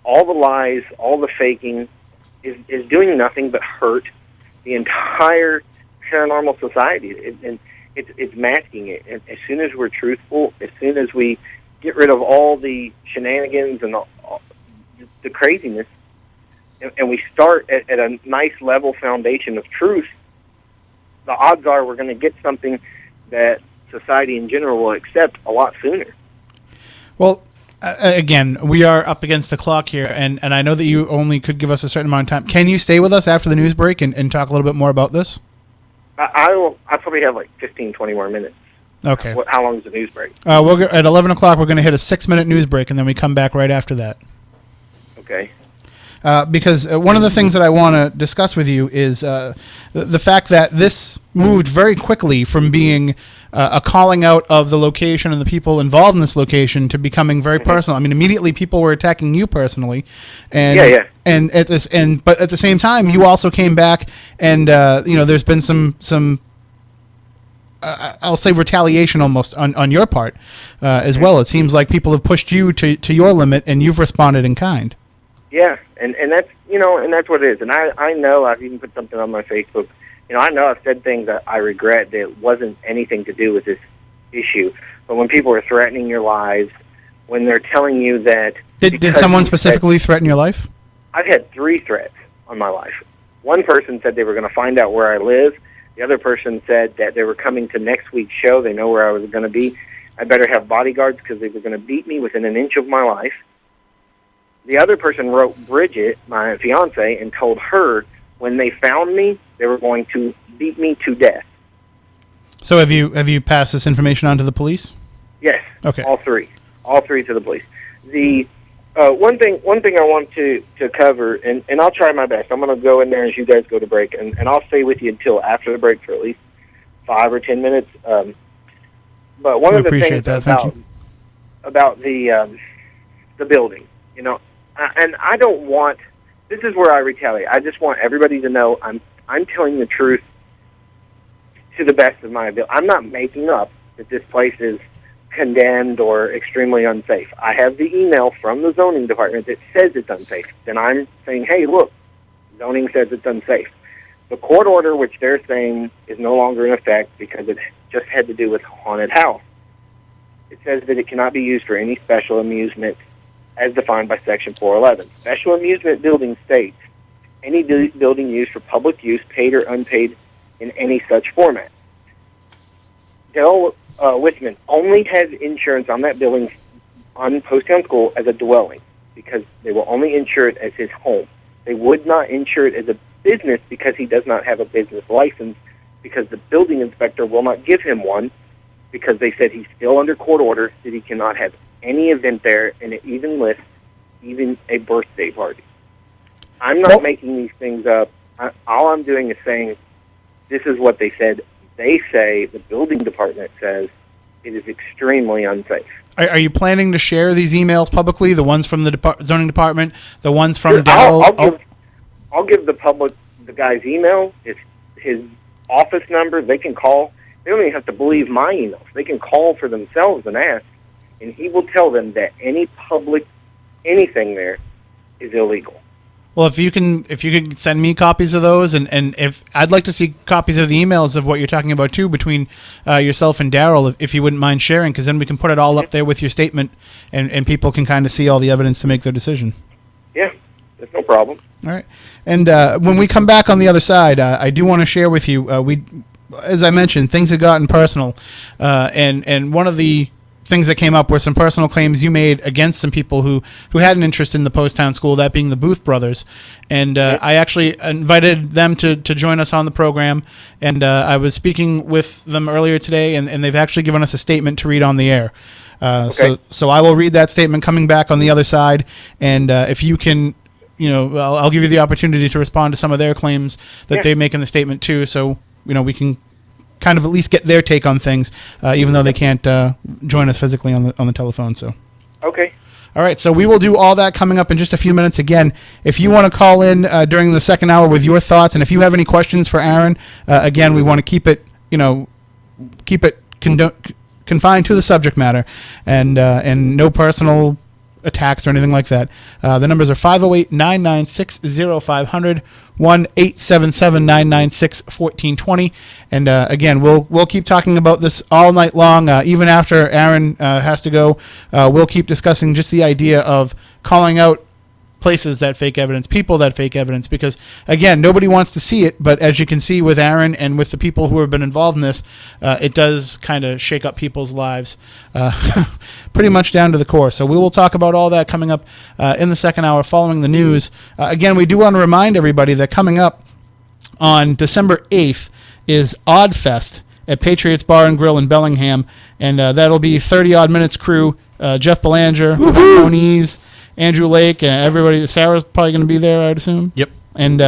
all the lies, all the faking is doing nothing but hurt the entire paranormal society. And it's masking it. And as soon as we're truthful, as soon as we get rid of all the shenanigans and all the craziness, and we start at a nice level foundation of truth, the odds are we're going to get something that society in general will accept a lot sooner. Well, again, we are up against the clock here, and I know that you only could give us a certain amount of time. Can you stay with us after the news break and talk a little bit more about this? I'll probably have like 15, 20 more minutes. Okay. How long is the news break? At 11 o'clock, we're going to hit a 6-minute news break, and then we come back right after that. Okay. Because one of the things that I want to discuss with you is the fact that this moved very quickly from being a calling out of the location and the people involved in this location to becoming very personal. I mean, immediately people were attacking you personally, and but at the same time, you also came back, and there's been some I'll say retaliation almost on your part as well. It seems like people have pushed you to your limit, and you've responded in kind. Yeah, and that's and that's what it is. And I know I've even put something on my Facebook. I know I've said things that I regret that wasn't anything to do with this issue. But when people are threatening your lives, when they're telling you that did someone specifically threaten your life? I've had 3 threats on my life. One person said they were going to find out where I live. The other person said that they were coming to next week's show. They know where I was going to be. I better have bodyguards because they were going to beat me within an inch of my life. The other person wrote Bridget, my fiance, and told her when they found me, they were going to beat me to death. So have you passed this information on to the police? Yes. Okay. All three to the police. The one thing I want to cover, and I'll try my best. I'm going to go in there as you guys go to break, and I'll stay with you until after the break for at least 5 or 10 minutes. But one of the things about the building, you know, and I don't want. This is where I retaliate. I just want everybody to know I'm telling the truth to the best of my ability. I'm not making up that this place is condemned or extremely unsafe. I have the email from the zoning department that says it's unsafe. Then I'm saying, hey, look, zoning says it's unsafe. The court order, which they're saying is no longer in effect because it just had to do with haunted house, it says that it cannot be used for any special amusement as defined by Section 411. Special amusement building states any building used for public use, paid or unpaid, in any such format. Dell Whitman only has insurance on that building on Poasttown School as a dwelling because they will only insure it as his home. They would not insure it as a business because he does not have a business license, because the building inspector will not give him one because they said he's still under court order that he cannot have any event there, and it even lists even a birthday party. I'm not making these things up. All I'm doing is saying this is what they said. They say, the building department says, it is extremely unsafe. Are you planning to share these emails publicly, the ones from the zoning department, the ones from Daryl? I'll give the public the guy's email, his office number. They can call. They don't even have to believe my emails. They can call for themselves and ask, and he will tell them that any public anything there is illegal. Well, if you could send me copies of those, and if I'd like to see copies of the emails of what you're talking about too, between yourself and Daryl, if you wouldn't mind sharing, because then we can put it all up there with your statement, and people can kind of see all the evidence to make their decision. Yeah, there's no problem. All right, and when we come back on the other side, I do want to share with you. As I mentioned, things have gotten personal, and one of the things that came up were some personal claims you made against some people who had an interest in the Poasttown School, that being the Booth brothers. And I actually invited them to join us on the program, and I was speaking with them earlier today, and they've actually given us a statement to read on the air. So I will read that statement coming back on the other side, and if you can, I'll give you the opportunity to respond to some of their claims that they make in the statement too, so we can kind of at least get their take on things, even though they can't join us physically on the telephone. So, okay. All right, so we will do all that coming up in just a few minutes. Again, if you want to call in during the second hour with your thoughts, and if you have any questions for Aaron, again, we want to keep it confined to the subject matter, and no personal attacks or anything like that. The numbers are 508-996-0500, 1-877-996-1420. And again, we'll keep talking about this all night long. Even after Aaron has to go, we'll keep discussing just the idea of calling out places that fake evidence, people that fake evidence, because again, nobody wants to see it, but as you can see with Aaron and with the people who have been involved in this, it does kind of shake up people's lives pretty much down to the core. So we will talk about all that coming up in the second hour following the news. Again, we do want to remind everybody that coming up on December 8th is Odd Fest at Patriots Bar and Grill in Bellingham, and that'll be 30 Odd Minutes crew, Jeff Belanger, Moniz, Andrew Lake, everybody. Sarah's probably going to be there, I'd assume. Yep. And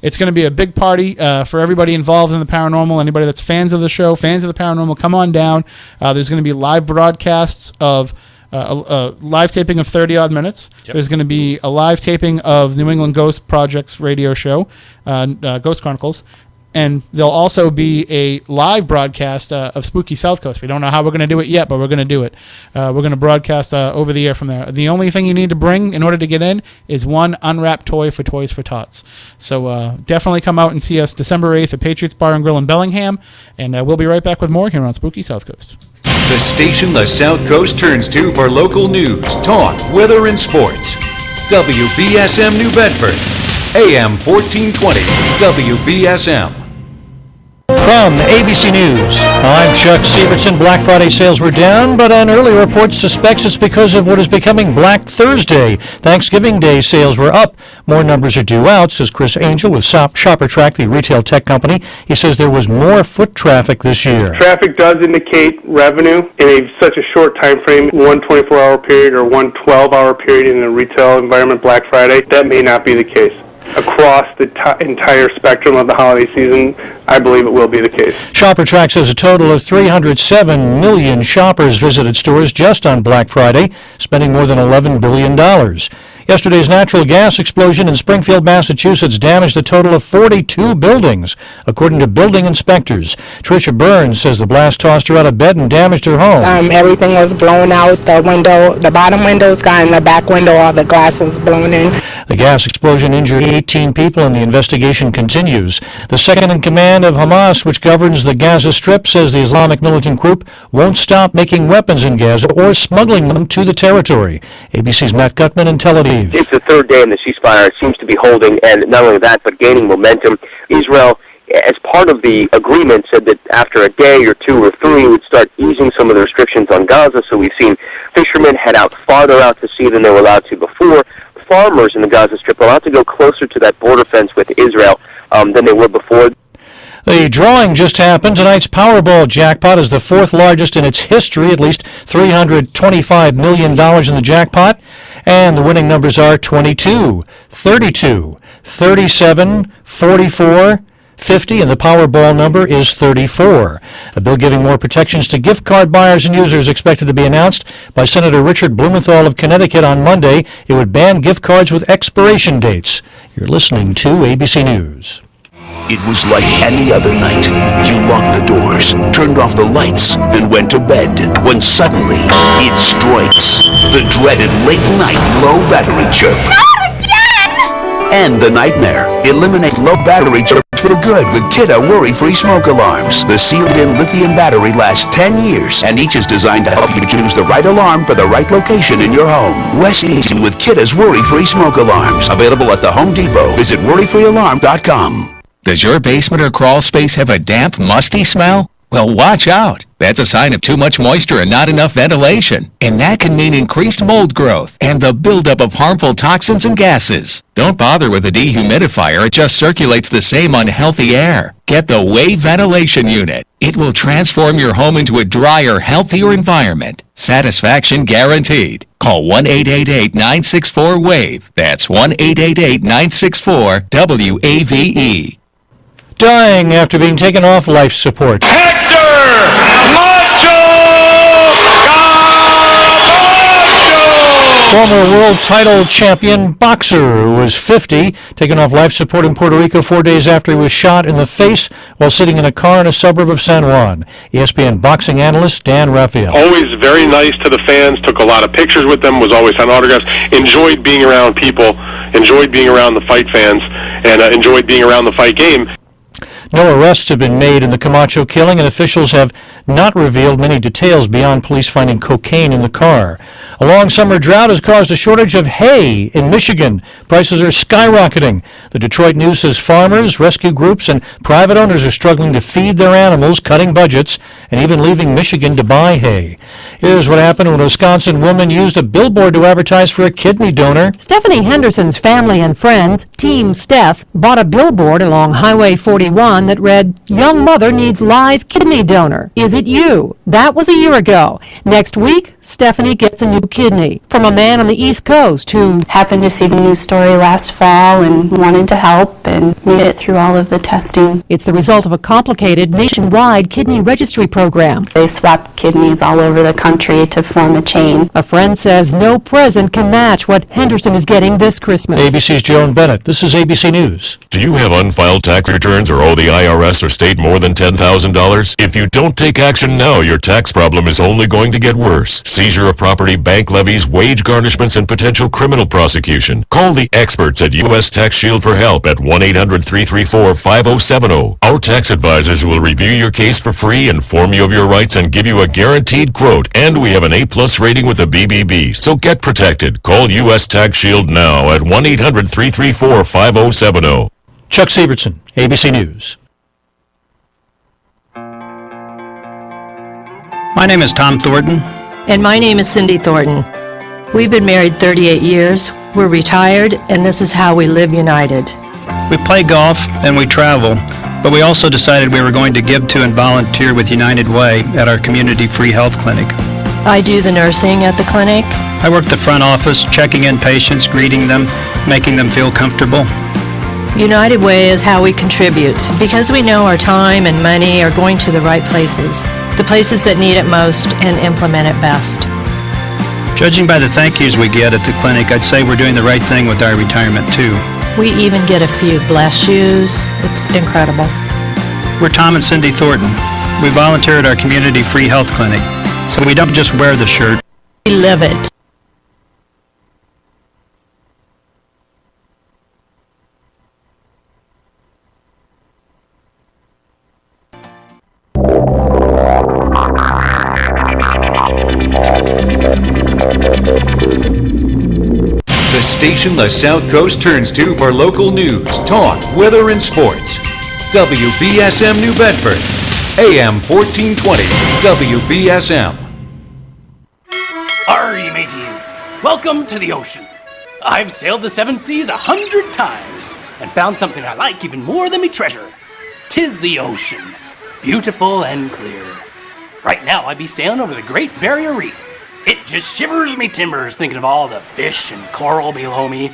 it's going to be a big party for everybody involved in the paranormal. Anybody that's fans of the show, fans of the paranormal, come on down. There's going to be live broadcasts of a live taping of 30 Odd Minutes. Yep. There's going to be a live taping of New England Ghost Project's radio show, Ghost Chronicles. And there'll also be a live broadcast of Spooky Southcoast. We don't know how we're going to do it yet, but we're going to do it. We're going to broadcast over the air from there. The only thing you need to bring in order to get in is one unwrapped toy for Toys for Tots. So definitely come out and see us December 8th at Patriots Bar and Grill in Bellingham. And we'll be right back with more here on Spooky Southcoast. The station the South Coast turns to for local news, talk, weather, and sports. WBSM New Bedford, AM 1420, WBSM. From ABC News, I'm Chuck Severson. Black Friday sales were down, but an early report suspects it's because of what is becoming Black Thursday. Thanksgiving Day sales were up. More numbers are due out, says Chris Angel with ShopperTrack, the retail tech company. He says there was more foot traffic this year. Traffic does indicate revenue in such a short time frame, one 24-hour period or one 12-hour period in a retail environment Black Friday. That may not be the case. across the entire spectrum of the holiday season, I believe it will be the case. ShopperTrack says a total of 307 million shoppers visited stores just on Black Friday, spending more than $11 billion. Yesterday's natural gas explosion in Springfield, Massachusetts damaged a total of 42 buildings, according to building inspectors. Tricia Burns says the blast tossed her out of bed and damaged her home. Everything was blown out. The window, the bottom windows got in the back window. All the glass was blown in. The gas explosion injured 18 people, and the investigation continues. The second-in-command of Hamas, which governs the Gaza Strip, says the Islamic militant group won't stop making weapons in Gaza or smuggling them to the territory. ABC's Matt Gutman in Tel Aviv. It's the third day in the ceasefire. It seems to be holding, and not only that, but gaining momentum. Israel, as part of the agreement, said that after a day or two or three, it would start easing some of the restrictions on Gaza. So we've seen fishermen head out farther out to sea than they were allowed to before. Farmers in the Gaza Strip are allowed to go closer to that border fence with Israel than they were before. The drawing just happened. Tonight's Powerball jackpot is the fourth largest in its history, at least $325 million in the jackpot. And the winning numbers are 22, 32, 37, 44, 50, and the Powerball number is 34. A bill giving more protections to gift card buyers and users expected to be announced by Senator Richard Blumenthal of Connecticut on Monday. It would ban gift cards with expiration dates. You're listening to ABC News. It was like any other night. You locked the doors, turned off the lights, and went to bed when suddenly it strikes. The dreaded late-night low battery chirp. Not again! And the nightmare. Eliminate low battery chirp for good with Kidda worry-free smoke alarms. The sealed-in lithium battery lasts 10 years, and each is designed to help you choose the right alarm for the right location in your home. Rest easy with Kidda's worry-free smoke alarms. Available at the Home Depot. Visit worryfreealarm.com. Does your basement or crawl space have a damp, musty smell? Well, watch out. That's a sign of too much moisture and not enough ventilation. And that can mean increased mold growth and the buildup of harmful toxins and gases. Don't bother with a dehumidifier. It just circulates the same unhealthy air. Get the Wave Ventilation Unit. It will transform your home into a drier, healthier environment. Satisfaction guaranteed. Call 1-888-964-WAVE. That's 1-888-964-WAVE. Dying after being taken off life support. Former world title champion boxer who was 50, taken off life support in Puerto Rico 4 days after he was shot in the face while sitting in a car in a suburb of San Juan. ESPN boxing analyst Dan Raphael. Always very nice to the fans, took a lot of pictures with them, was always on autographs, enjoyed being around people, enjoyed being around the fight fans, and enjoyed being around the fight game. No arrests have been made in the Camacho killing, and officials have not revealed many details beyond police finding cocaine in the car. A long summer drought has caused a shortage of hay in Michigan. Prices are skyrocketing. The Detroit News says farmers, rescue groups, and private owners are struggling to feed their animals, cutting budgets, and even leaving Michigan to buy hay. Here's what happened when a Wisconsin woman used a billboard to advertise for a kidney donor. Stephanie Henderson's family and friends, Team Steph, bought a billboard along Highway 41 that read, "Young mother needs live kidney donor. Is it you?" That was a year ago. Next week, Stephanie gets a new kidney from a man on the East Coast who happened to see the news story last fall and wanted to help and made it through all of the testing. It's the result of a complicated nationwide kidney registry program. They swap kidneys all over the country to form a chain. A friend says no present can match what Henderson is getting this Christmas. ABC's Joan Bennett. This is ABC News. Do you have unfiled tax returns or owe the IRS or state more than $10,000? If you don't take action now, your tax problem is only going to get worse. Seizure of property, bank levies, wage garnishments, and potential criminal prosecution. Call the experts at U.S. Tax Shield for help at 1-800-334-5070. Our tax advisors will review your case for free, inform you of your rights, and give you a guaranteed quote. And we have an A+ rating with the BBB, so get protected. Call U.S. Tax Shield now at 1-800-334-5070. Chuck Sievertson, ABC News. My name is Tom Thornton. And my name is Cindy Thornton. We've been married 38 years, we're retired, and this is how we live united. We play golf and we travel, but we also decided we were going to give to and volunteer with United Way at our community free health clinic. I do the nursing at the clinic. I work the front office, checking in patients, greeting them, making them feel comfortable. United Way is how we contribute, because we know our time and money are going to the right places, the places that need it most and implement it best. Judging by the thank yous we get at the clinic, I'd say we're doing the right thing with our retirement, too. We even get a few bless yous. It's incredible. We're Tom and Cindy Thornton. We volunteer at our community free health clinic, so we don't just wear the shirt. We live it. The station the South Coast turns to for local news, talk, weather, and sports. WBSM New Bedford, AM 1420, WBSM. Arr, mateys! Welcome to the ocean. I've sailed the seven seas 100 times and found something I like even more than me treasure. 'Tis the ocean, beautiful and clear. Right now I be sailing over the Great Barrier Reef. It just shivers me timbers thinking of all the fish and coral below me.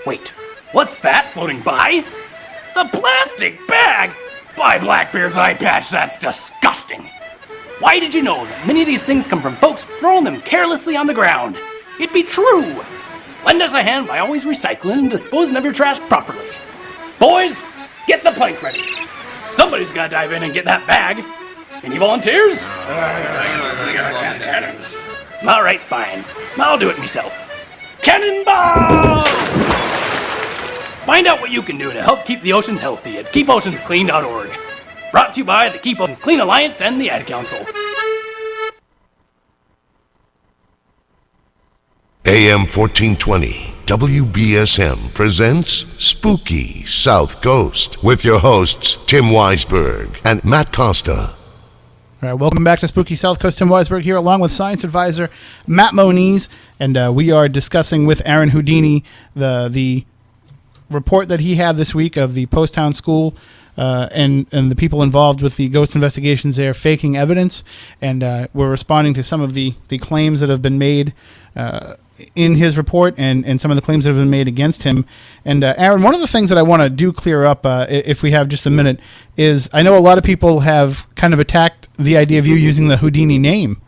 Wait, what's that floating by? A plastic bag! By Blackbeard's eye patch, that's disgusting. Why did you know that many of these things come from folks throwing them carelessly on the ground? It be true. Lend us a hand by always recycling and disposing of your trash properly. Boys, get the plank ready. Somebody's gotta dive in and get that bag. Any volunteers? All right, fine. I'll do it myself. Cannonball! Find out what you can do to help keep the oceans healthy at keepoceansclean.org. Brought to you by the Keep Oceans Clean Alliance and the Ad Council. AM 1420, WBSM presents Spooky South Coast with your hosts Tim Weisberg and Matt Costa. All right, welcome back to Spooky South Coast. Tim Weisberg here, along with science advisor Matt Moniz, and we are discussing with Aaron Houdini the report that he had this week of the Poasttown School and the people involved with the ghost investigations there faking evidence, and we're responding to some of the claims that have been made in his report and some of the claims that have been made against him. And Aaron, one of the things that I want to do clear up, if we have just a minute, is I know a lot of people have kind of attacked the idea of you using the Houdini name.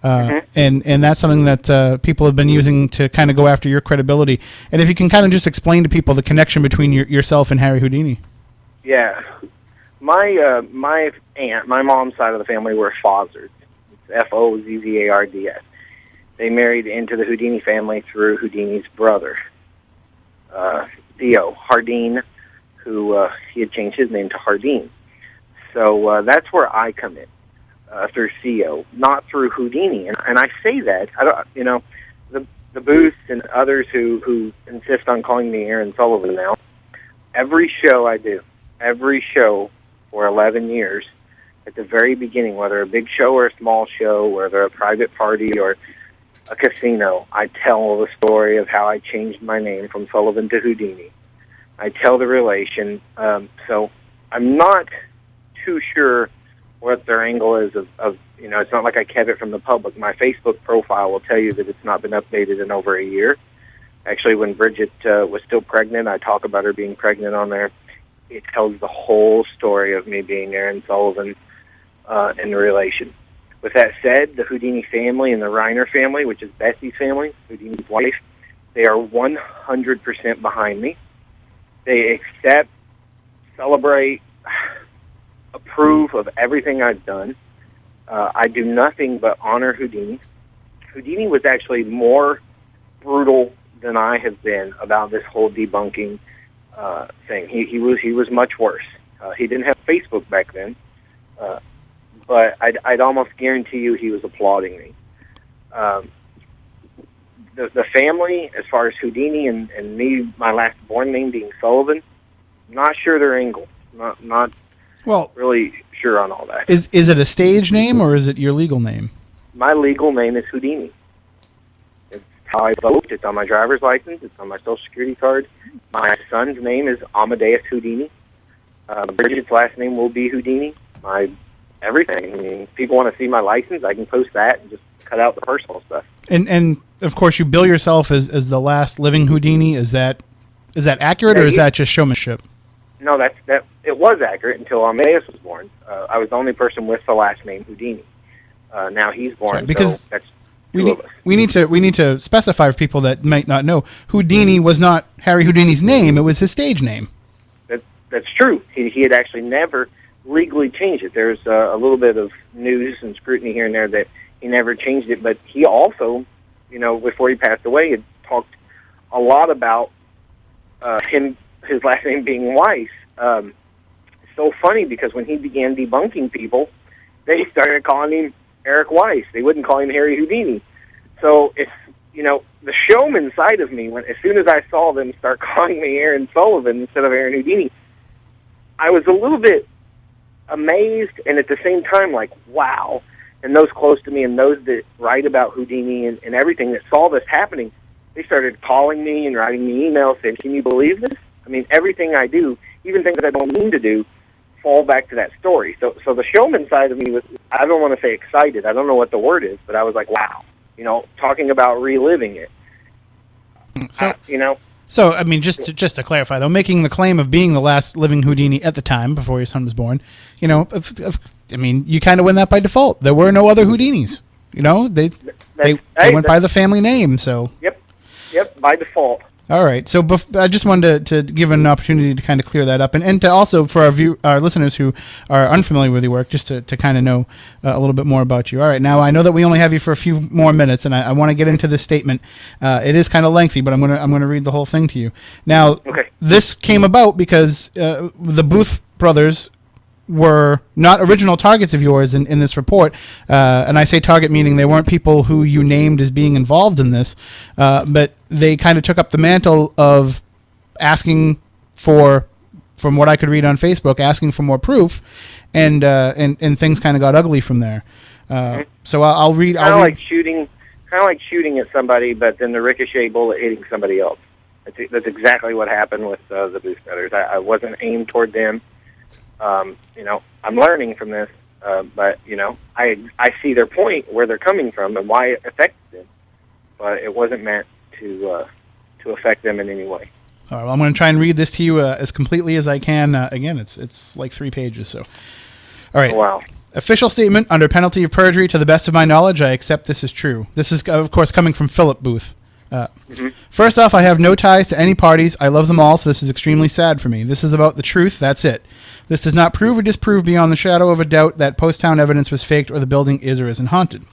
And that's something that people have been using to kind of go after your credibility. And if you can kind of just explain to people the connection between yourself and Harry Houdini. Yeah. My aunt, my mom's side of the family were Fozzards. It's Fozzards. They married into the Houdini family through Houdini's brother, Theo Hardin, who he had changed his name to Hardin. So that's where I come in, through Theo, not through Houdini. And I say that, the Booths and others who insist on calling me Aaron Sullivan now, every show I do, every show for 11 years, at the very beginning, whether a big show or a small show, whether a private party or a casino, I tell the story of how I changed my name from Sullivan to Houdini. I tell the relation. So I'm not too sure what their angle is of it's not like I kept it from the public. My Facebook profile will tell you that it's not been updated in over a year. Actually, when Bridget was still pregnant, I talk about her being pregnant on there. It tells the whole story of me being Aaron Sullivan and the relation. With that said, the Houdini family and the Reiner family, which is Betsy's family, Houdini's wife, they are 100% behind me. They accept, celebrate, approve of everything I've done. I do nothing but honor Houdini. Houdini was actually more brutal than I have been about this whole debunking thing. He was much worse. He didn't have Facebook back then. But I'd almost guarantee you he was applauding me. The family, as far as Houdini and me, my last born name being Sullivan, not sure their angle. Not really sure on all that. Is it a stage name or is it your legal name? My legal name is Houdini. It's how I vote. It's on my driver's license. It's on my Social Security card. My son's name is Amadeus Houdini. Bridget's last name will be Houdini. Everything. I mean, people want to see my license, I can post that and just cut out the personal stuff. And of course, you bill yourself as the last living Houdini. Is that accurate, or is that just showmanship? No, that it was accurate until Amadeus was born. I was the only person with the last name Houdini. Now he's born, right, because so that's two of us. We need to specify for people that might not know. Houdini was not Harry Houdini's name; it was his stage name. That's true. He had actually never legally changed it. There's a little bit of news and scrutiny here and there that he never changed it, but he also, before he passed away, had talked a lot about his last name being Weiss. It's so funny because when he began debunking people, they started calling him Eric Weiss. They wouldn't call him Harry Houdini. So it's, the showman side of me, as soon as I saw them start calling me Aaron Sullivan instead of Aaron Houdini, I was a little bit amazed and at the same time like, wow. And those close to me and those that write about Houdini and everything that saw this happening, they started calling me and writing me emails saying, can you believe this? I mean, everything I do, even things that I don't mean to do, fall back to that story. So the showman side of me was, I don't want to say excited, I don't know what the word is, but I was like, wow, talking about reliving it. So, I mean, just to clarify, though, making the claim of being the last living Houdini at the time, before your son was born, you kind of win that by default. There were no other Houdinis. They went by the family name, so. Yep, by default. All right, so I just wanted to give an opportunity to kind of clear that up, and to also for our listeners who are unfamiliar with your work, just to kind of know a little bit more about you. All right, now I know that we only have you for a few more minutes, and I want to get into this statement. It is kind of lengthy, but I'm gonna read the whole thing to you. Now, This came about because the Booth brothers were not original targets of yours in this report. And I say target meaning they weren't people who you named as being involved in this, but they kind of took up the mantle of asking for, from what I could read on Facebook, asking for more proof, and things kind of got ugly from there. So I'll read. Kind of like shooting at somebody, but then the ricochet bullet hitting somebody else. That's exactly what happened with the Booth brothers. I wasn't aimed toward them. I'm learning from this, but I see their point, where they're coming from, and why it affects them. But it wasn't meant to affect them in any way. All right, well, I'm going to try and read this to you as completely as I can. Again, it's like 3 pages. So, all right. Oh, wow. Official statement under penalty of perjury. To the best of my knowledge, I accept this is true. This is, of course, coming from Phillip Booth. First off, I have no ties to any parties. I love them all, so this is extremely sad for me. This is about the truth. That's it. This does not prove or disprove beyond the shadow of a doubt that Poasttown evidence was faked or the building is or isn't haunted.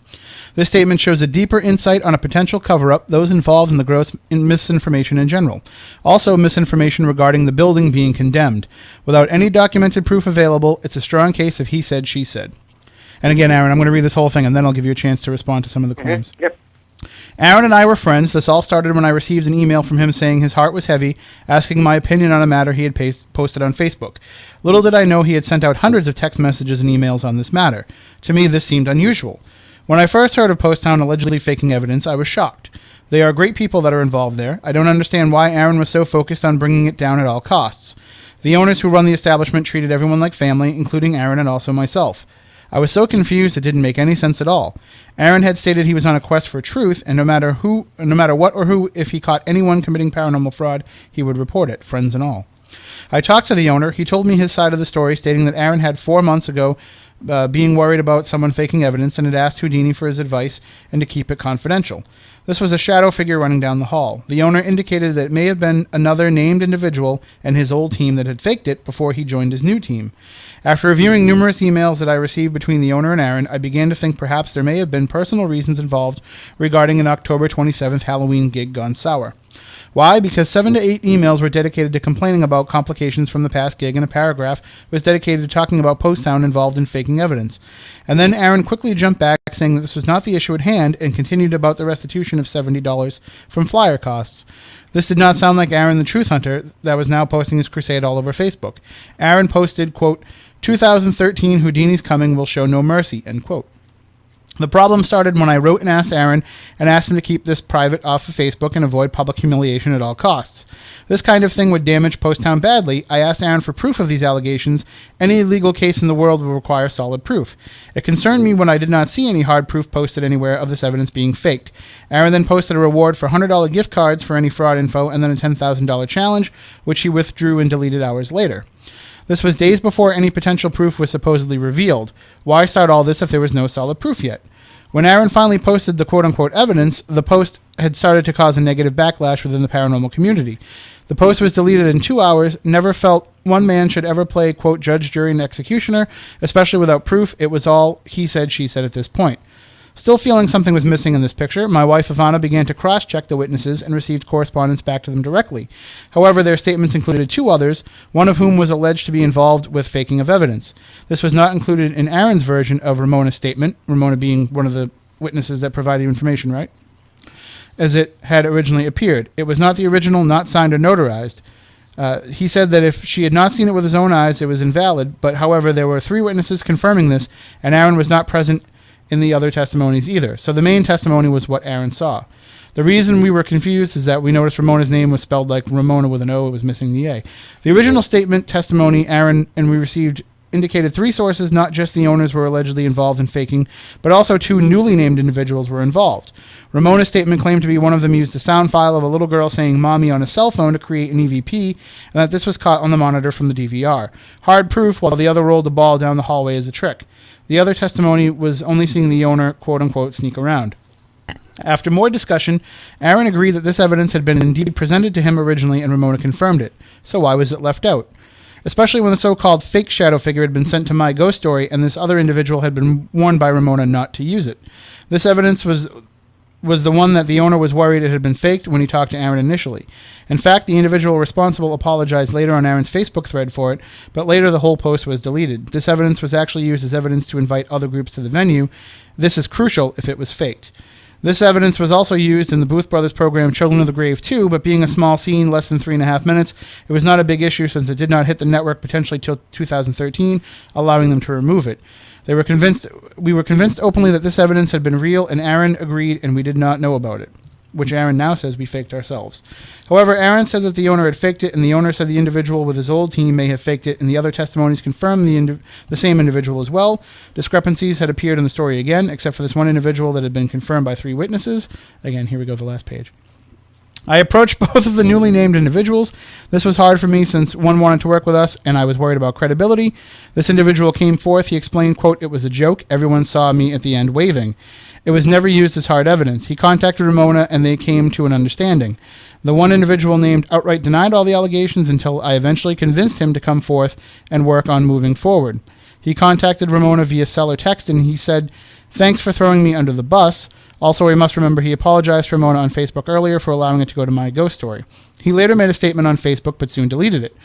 This statement shows a deeper insight on a potential cover-up, those involved in the gross misinformation in general. Also, misinformation regarding the building being condemned. Without any documented proof available, it's a strong case of he said, she said. And again, Aaron, I'm going to read this whole thing, and then I'll give you a chance to respond to some of the claims. Yep. Aaron and I were friends. This all started when I received an email from him saying his heart was heavy, asking my opinion on a matter he had posted on Facebook. Little did I know he had sent out hundreds of text messages and emails on this matter. To me, this seemed unusual. When I first heard of Poasttown allegedly faking evidence, I was shocked. They are great people that are involved there. I don't understand why Aaron was so focused on bringing it down at all costs. The owners who run the establishment treated everyone like family, including Aaron and also myself. I was so confused it didn't make any sense at all. Aaron had stated he was on a quest for truth, and no matter what or who, if he caught anyone committing paranormal fraud, he would report it, friends and all. I talked to the owner. He told me his side of the story, stating that Aaron had 4 months ago being worried about someone faking evidence and had asked Houdini for his advice and to keep it confidential. This was a shadow figure running down the hall. The owner indicated that it may have been another named individual and his old team that had faked it before he joined his new team. After reviewing numerous emails that I received between the owner and Aaron, I began to think perhaps there may have been personal reasons involved regarding an October 27th Halloween gig gone sour. Why? Because 7 to 8 emails were dedicated to complaining about complications from the past gig, and a paragraph was dedicated to talking about Poasttown involved in faking evidence. And then Aaron quickly jumped back, saying that this was not the issue at hand, and continued about the restitution of $70 from flyer costs. This did not sound like Aaron the Truth Hunter that was now posting his crusade all over Facebook. Aaron posted, quote, 2013 Houdini's coming will show no mercy, end quote. The problem started when I wrote and asked Aaron and asked him to keep this private off of Facebook and avoid public humiliation at all costs. This kind of thing would damage Poasttown badly. I asked Aaron for proof of these allegations. Any legal case in the world would require solid proof. It concerned me when I did not see any hard proof posted anywhere of this evidence being faked. Aaron then posted a reward for $100 gift cards for any fraud info and then a $10,000 challenge, which he withdrew and deleted hours later. This was days before any potential proof was supposedly revealed. Why start all this if there was no solid proof yet? When Aaron finally posted the quote-unquote evidence, the post had started to cause a negative backlash within the paranormal community. The post was deleted in 2 hours. Never felt one man should ever play, quote, judge, jury, and executioner, especially without proof. It was all he said, she said at this point. Still feeling something was missing in this picture, my wife Ivana began to cross-check the witnesses and received correspondence back to them directly. However, their statements included 2 others, one of whom was alleged to be involved with faking of evidence. This was not included in Aaron's version of Ramona's statement, Ramona being one of the witnesses that provided information, right? As it had originally appeared. It was not the original, not signed or notarized. He said that if she had not seen it with his own eyes, it was invalid, but however, there were 3 witnesses confirming this, and Aaron was not present in the other testimonies either. So the main testimony was what Aaron saw. The reason we were confused is that we noticed Ramona's name was spelled like Ramona with an O. It was missing the A. The original statement testimony Aaron and we received indicated 3 sources, not just the owners were allegedly involved in faking, but also 2 newly named individuals were involved. Ramona's statement claimed to be one of them used a sound file of a little girl saying mommy on a cell phone to create an EVP, and that this was caught on the monitor from the DVR. Hard proof, while the other rolled the ball down the hallway as a trick. The other testimony was only seeing the owner, quote-unquote, sneak around. After more discussion, Aaron agreed that this evidence had been indeed presented to him originally, and Ramona confirmed it. So why was it left out? Especially when the so-called fake shadow figure had been sent to My Ghost Story, and this other individual had been warned by Ramona not to use it. This evidence was the one that the owner was worried it had been faked when he talked to Aaron initially. In fact, the individual responsible apologized later on Aaron's Facebook thread for it, but later the whole post was deleted. This evidence was actually used as evidence to invite other groups to the venue. This is crucial if it was faked. This evidence was also used in the Booth Brothers program Children of the Grave 2, but being a small scene, less than 3.5 minutes, it was not a big issue since it did not hit the network potentially till 2013, allowing them to remove it. We were convinced openly that this evidence had been real, and Aaron agreed, and we did not know about it, which Aaron now says we faked ourselves. However, Aaron said that the owner had faked it, and the owner said the individual with his old team may have faked it, and the other testimonies confirmed the same individual as well. Discrepancies had appeared in the story again, except for this one individual that had been confirmed by 3 witnesses. Again, here we go, the last page. I approached both of the newly named individuals. This was hard for me since one wanted to work with us, and I was worried about credibility. This individual came forth. He explained, quote, it was a joke. Everyone saw me at the end waving. It was never used as hard evidence. He contacted Ramona, and they came to an understanding. The one individual named outright denied all the allegations until I eventually convinced him to come forth and work on moving forward. He contacted Ramona via cell or text, and he said, thanks for throwing me under the bus. Also, we must remember he apologized to Ramona on Facebook earlier for allowing it to go to My Ghost Story. He later made a statement on Facebook, but soon deleted it.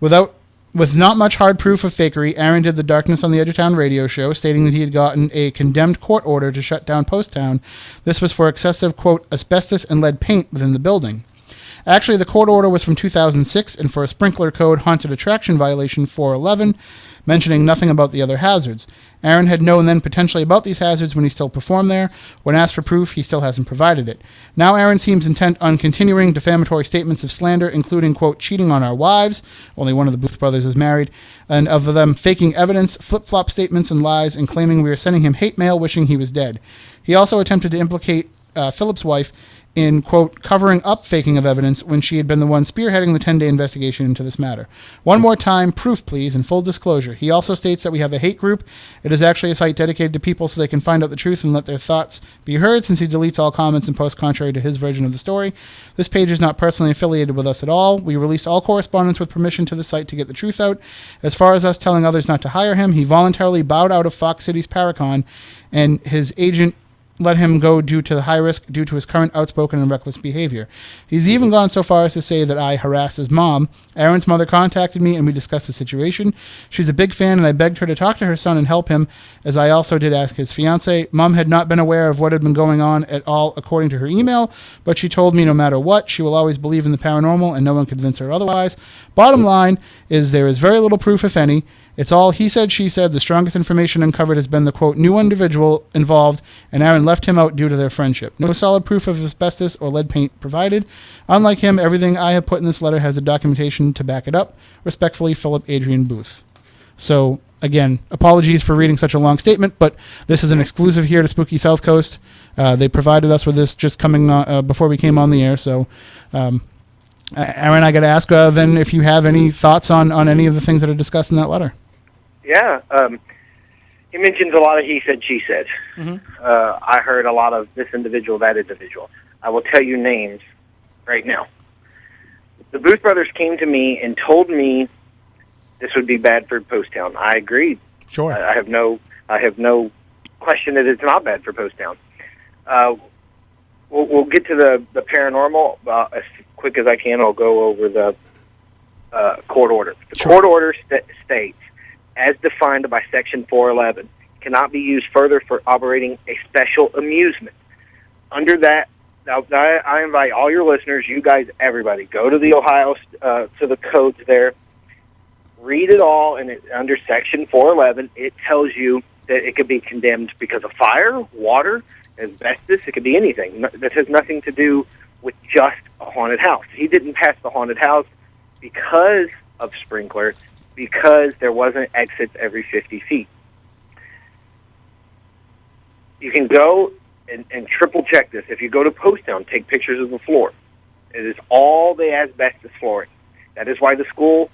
With not much hard proof of fakery, Aaron did the Darkness on the Edge of Town radio show, stating that he had gotten a condemned court order to shut down Poasttown. This was for excessive, quote, asbestos and lead paint within the building. Actually, the court order was from 2006, and for a sprinkler code haunted attraction violation 411, mentioning nothing about the other hazards. Aaron had known then potentially about these hazards when he still performed there. When asked for proof, he still hasn't provided it. Now Aaron seems intent on continuing defamatory statements of slander, including, quote, cheating on our wives, only one of the Booth brothers is married, and of them faking evidence, flip-flop statements and lies, and claiming we are sending him hate mail wishing he was dead. He also attempted to implicate Phillip's wife in, quote, covering up faking of evidence when she had been the one spearheading the 10-day investigation into this matter. One more time, proof please, and full disclosure. He also states that we have a hate group. It is actually a site dedicated to people so they can find out the truth and let their thoughts be heard, since he deletes all comments and posts contrary to his version of the story. This page is not personally affiliated with us at all. We released all correspondence with permission to the site to get the truth out. As far as us telling others not to hire him, he voluntarily bowed out of Fox City's Paracon, and his agent let him go due to the high risk due to his current outspoken and reckless behavior. He's even gone so far as to say that I harassed his mom. Aaron's mother contacted me and we discussed the situation. She's a big fan and I begged her to talk to her son and help him, as I also did ask his fiance. Mom had not been aware of what had been going on at all according to her email, but she told me no matter what, she will always believe in the paranormal and no one convinced her otherwise. Bottom line is there is very little proof, if any. It's all he said, she said. The strongest information uncovered has been the, quote, new individual involved, and Aaron left him out due to their friendship. No solid proof of asbestos or lead paint provided. Unlike him, everything I have put in this letter has the documentation to back it up. Respectfully, Phillip Adrian Booth. So, again, apologies for reading such a long statement, but this is an exclusive here to Spooky Southcoast. They provided us with this just coming before we came on the air, so Aaron, I got to ask then if you have any thoughts on any of the things that are discussed in that letter. Yeah. He mentions a lot of he said, she said. I heard a lot of this individual, that individual. I will tell you names right now. The Booth brothers came to me and told me this would be bad for Poasttown. I agreed. Sure. I have no question that it's not bad for Poasttown. We'll get to the paranormal as quick as I can. I'll go over the court order. The court order states, as defined by Section 411, cannot be used further for operating a special amusement. Under that, I invite all your listeners, you guys, everybody, go to the Ohio, to the codes there, read it all, and under Section 411, it tells you that it could be condemned because of fire, water, asbestos. It could be anything. That has nothing to do with just a haunted house. He didn't pass the haunted house because of sprinkler, because there wasn't exits every 50 feet. You can go and triple check this. If you go to Poasttown, take pictures of the floor. It is all the asbestos flooring. That is why the school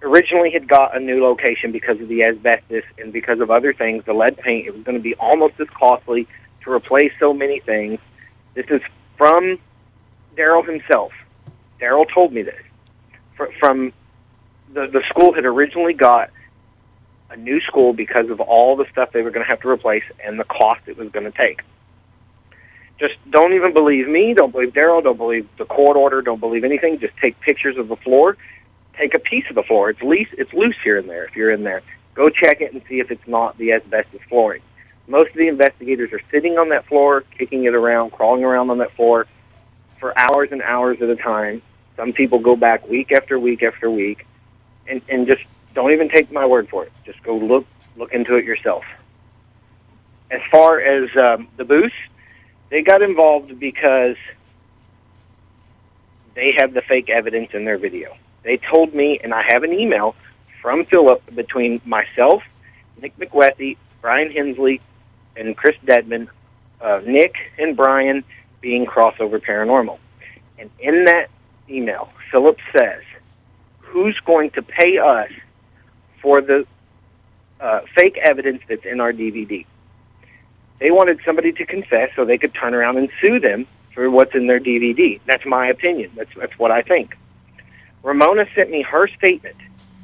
originally had got a new location because of the asbestos and because of other things, the lead paint. It was going to be almost as costly to replace so many things. This is from Daryl himself. Daryl told me this. From the school had originally got a new school because of all the stuff they were going to have to replace and the cost it was going to take. Just don't even believe me. Don't believe Daryl. Don't believe the court order. Don't believe anything. Just take pictures of the floor. Take a piece of the floor. It's loose here and there. If you're in there, go check it and see if it's not the asbestos flooring. Most of the investigators are sitting on that floor, kicking it around, crawling around on that floor for hours and hours at a time. Some people go back week after week after week, and just don't even take my word for it. Just go look into it yourself. As far as the Booths, they got involved because they have the fake evidence in their video. They told me, and I have an email from Phillip between myself, Nick McWethy, Brian Hensley, and Chris Dedman, Nick and Brian being Crossover Paranormal. And in that email, Phillip says, who's going to pay us for the fake evidence that's in our DVD? They wanted somebody to confess so they could turn around and sue them for what's in their DVD. That's my opinion. That's what I think. Ramona sent me her statement,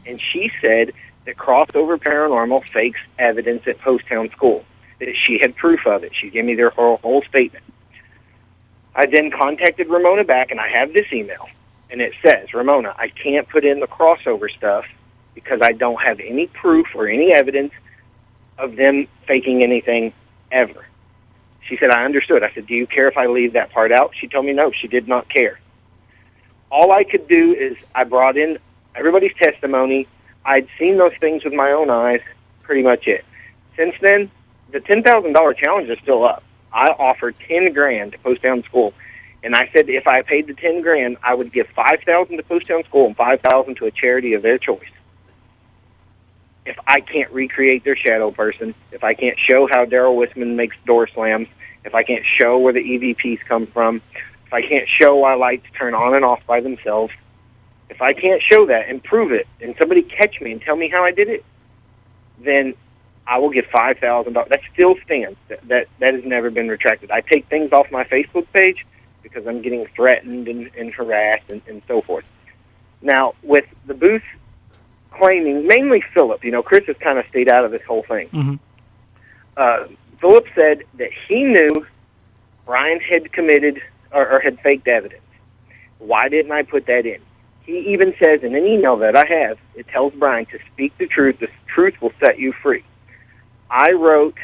and she said that Crossover Paranormal fakes evidence at Poasttown School, that she had proof of it. She gave me her whole statement. I then contacted Ramona back, and I have this email, and it says, Ramona, I can't put in the crossover stuff because I don't have any proof or any evidence of them faking anything ever. She said, I understood. I said, do you care if I leave that part out? She told me no, she did not care. All I could do is I brought in everybody's testimony. I'd seen those things with my own eyes, pretty much it. Since then, the $10,000 challenge is still up. I offered $10,000 to Poasttown School, and I said if I paid the $10,000, I would give $5,000 to Poasttown School and $5,000 to a charity of their choice. If I can't recreate their shadow person, if I can't show how Daryl Wisman makes door slams, if I can't show where the EVPs come from, if I can't show why lights turn on and off by themselves, if I can't show that and prove it, and somebody catch me and tell me how I did it, then I will get $5,000. That still stands. That has never been retracted. I take things off my Facebook page because I'm getting threatened and harassed and so forth. Now, with the Booth claiming, mainly Phillip, Chris has kind of stayed out of this whole thing. Mm-hmm. Phillip said that he knew Brian had committed or had faked evidence. Why didn't I put that in? He even says in an email that I have, it tells Brian to speak the truth will set you free. I wrote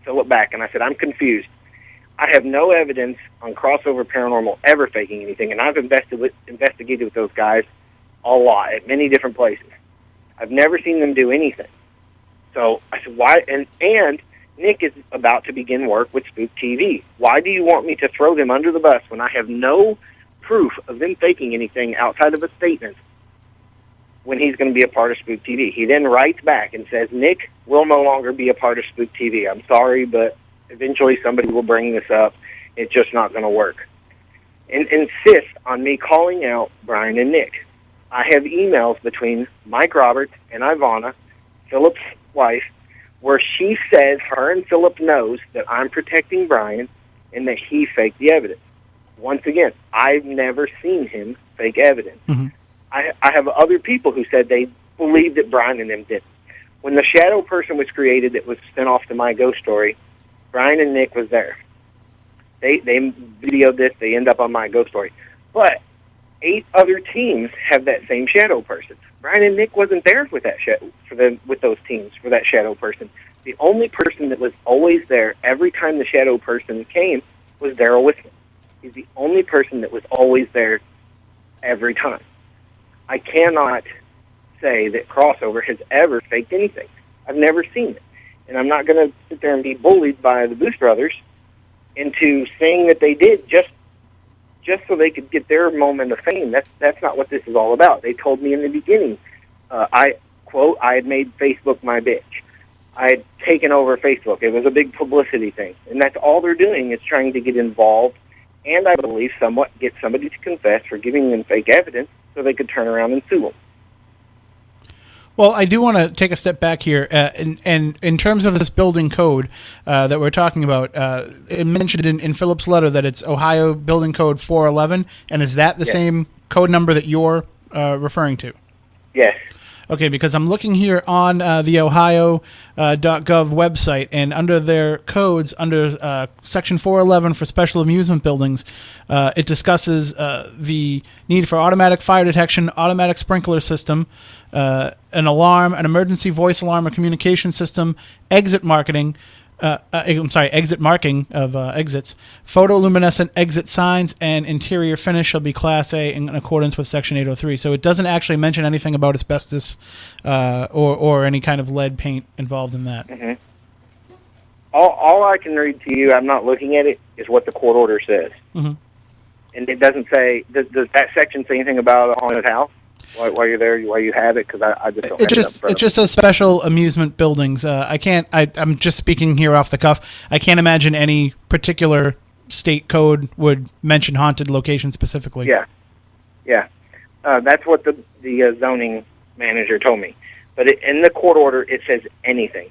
Phillip back and I said, I'm confused. I have no evidence on Crossover Paranormal ever faking anything, and I've investigated with those guys a lot at many different places. I've never seen them do anything. So I said, why? And Nick is about to begin work with Spook TV. Why do you want me to throw them under the bus when I have no proof of them faking anything outside of a statement when he's going to be a part of Spook TV? He then writes back and says, Nick will no longer be a part of Spook TV. I'm sorry, but eventually somebody will bring this up. It's just not going to work. and insist on me calling out Brian and Nick. I have emails between Mike Roberts and Ivana, Phillip's wife, where she says her and Phillip knows that I'm protecting Brian and that he faked the evidence. Once again, I've never seen him fake evidence. Mm-hmm. I have other people who said they believe that Brian and them didn't. When the shadow person was created that was sent off to my ghost story, Brian and Nick was there. They videoed this. They end up on my ghost story. But 8 other teams have that same shadow person. Brian and Nick wasn't there with that with those teams for that shadow person. The only person that was always there every time the shadow person came was Daryl Whitman. He's the only person that was always there every time. I cannot say that Crossover has ever faked anything. I've never seen it. And I'm not going to sit there and be bullied by the Booth brothers into saying that they did just so they could get their moment of fame. That's not what this is all about. They told me in the beginning, I had made Facebook my bitch. I had taken over Facebook. It was a big publicity thing. And that's all they're doing is trying to get involved and, I believe, somewhat get somebody to confess for giving them fake evidence so they could turn around and sue them. Well, I do want to take a step back here, and in terms of this building code that we're talking about, it mentioned in Phillip's letter that it's Ohio Building Code 411, and is that the same code number that you're referring to? Yes. Okay, because I'm looking here on the Ohio.gov website, and under their codes, under Section 411 for special amusement buildings, it discusses the need for automatic fire detection, automatic sprinkler system, an alarm, an emergency voice alarm or communication system, exit marking of exits, photoluminescent exit signs, and interior finish shall be Class A in accordance with Section 803. So it doesn't actually mention anything about asbestos or any kind of lead paint involved in that. Mm-hmm. All I can read to you, I'm not looking at it, is what the court order says. Mm-hmm. And it doesn't say, does that section say anything about a haunted house? While you're there, while you have it, because I just don't have it. It just says special amusement buildings. I'm just speaking here off the cuff. I can't imagine any particular state code would mention haunted locations specifically. Yeah. That's what the zoning manager told me. But in the court order, it says anything.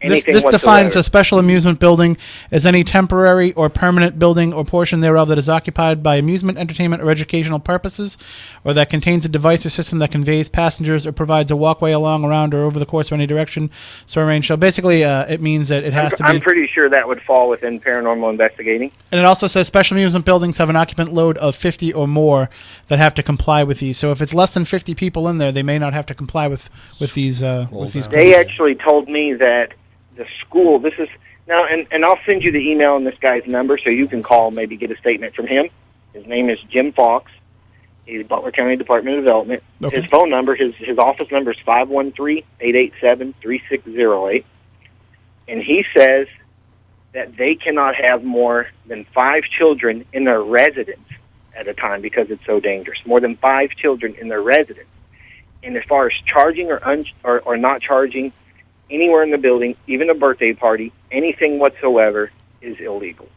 This defines a special amusement building as any temporary or permanent building or portion thereof that is occupied by amusement, entertainment, or educational purposes, or that contains a device or system that conveys passengers or provides a walkway along, around, or over the course of any direction so arranged. So basically, it means that it has to be... I'm pretty sure that would fall within paranormal investigating. And it also says special amusement buildings have an occupant load of 50 or more that have to comply with these. So if it's less than 50 people in there, they may not have to comply with these. They actually told me that the school, this is now, and I'll send you the email and this guy's number so you can call, maybe get a statement from him. His name is Jim Fox. He's Butler County Department of Development. Okay. His phone number, his office number is 513-887-3608. And he says that they cannot have more than 5 children in their residence at a time because it's so dangerous. More than 5 children in their residence. And as far as charging or not charging, anywhere in the building, even a birthday party, anything whatsoever is illegal.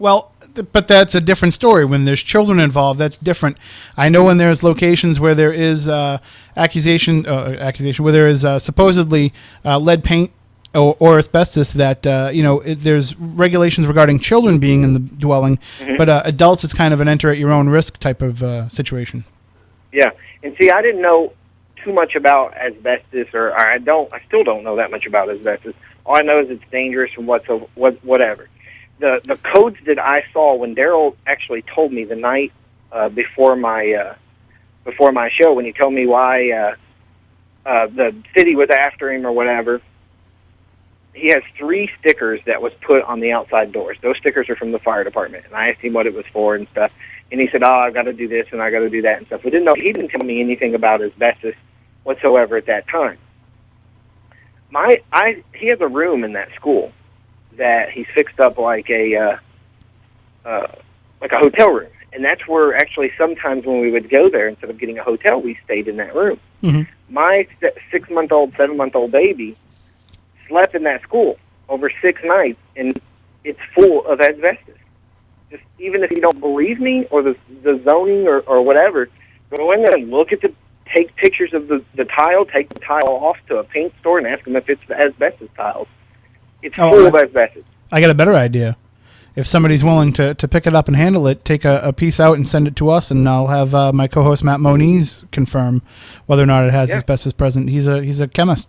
Well, but that's a different story. When there's children involved, that's different. I know when there's locations where there is accusation where there is supposedly lead paint or asbestos, that there's regulations regarding children being in the dwelling, but adults, it's kind of an enter at your own risk type of situation. Yeah, and see, I didn't know too much about asbestos, or I still don't know that much about asbestos. All I know is it's dangerous and whatever. The codes that I saw when Daryl actually told me the night before my show, when he told me why the city was after him or whatever, he has 3 stickers that was put on the outside doors. Those stickers are from the fire department, and I asked him what it was for and stuff. And he said, I've got to do this and I got to do that and stuff. He didn't tell me anything about asbestos whatsoever at that time. He has a room in that school that he's fixed up like a hotel room, and that's where actually sometimes when we would go there, instead of getting a hotel, we stayed in that room. Mm-hmm. My 6-month-old, 7-month-old baby slept in that school over 6 nights, and it's full of asbestos. Just even if you don't believe me or the zoning or whatever, go in there and take pictures of the tile, take the tile off to a paint store and ask them if it's asbestos tiles. It's full of asbestos. I got a better idea. If somebody's willing to pick it up and handle it, take a piece out and send it to us, and I'll have my co-host Matt Moniz confirm whether or not it has asbestos present. He's a chemist.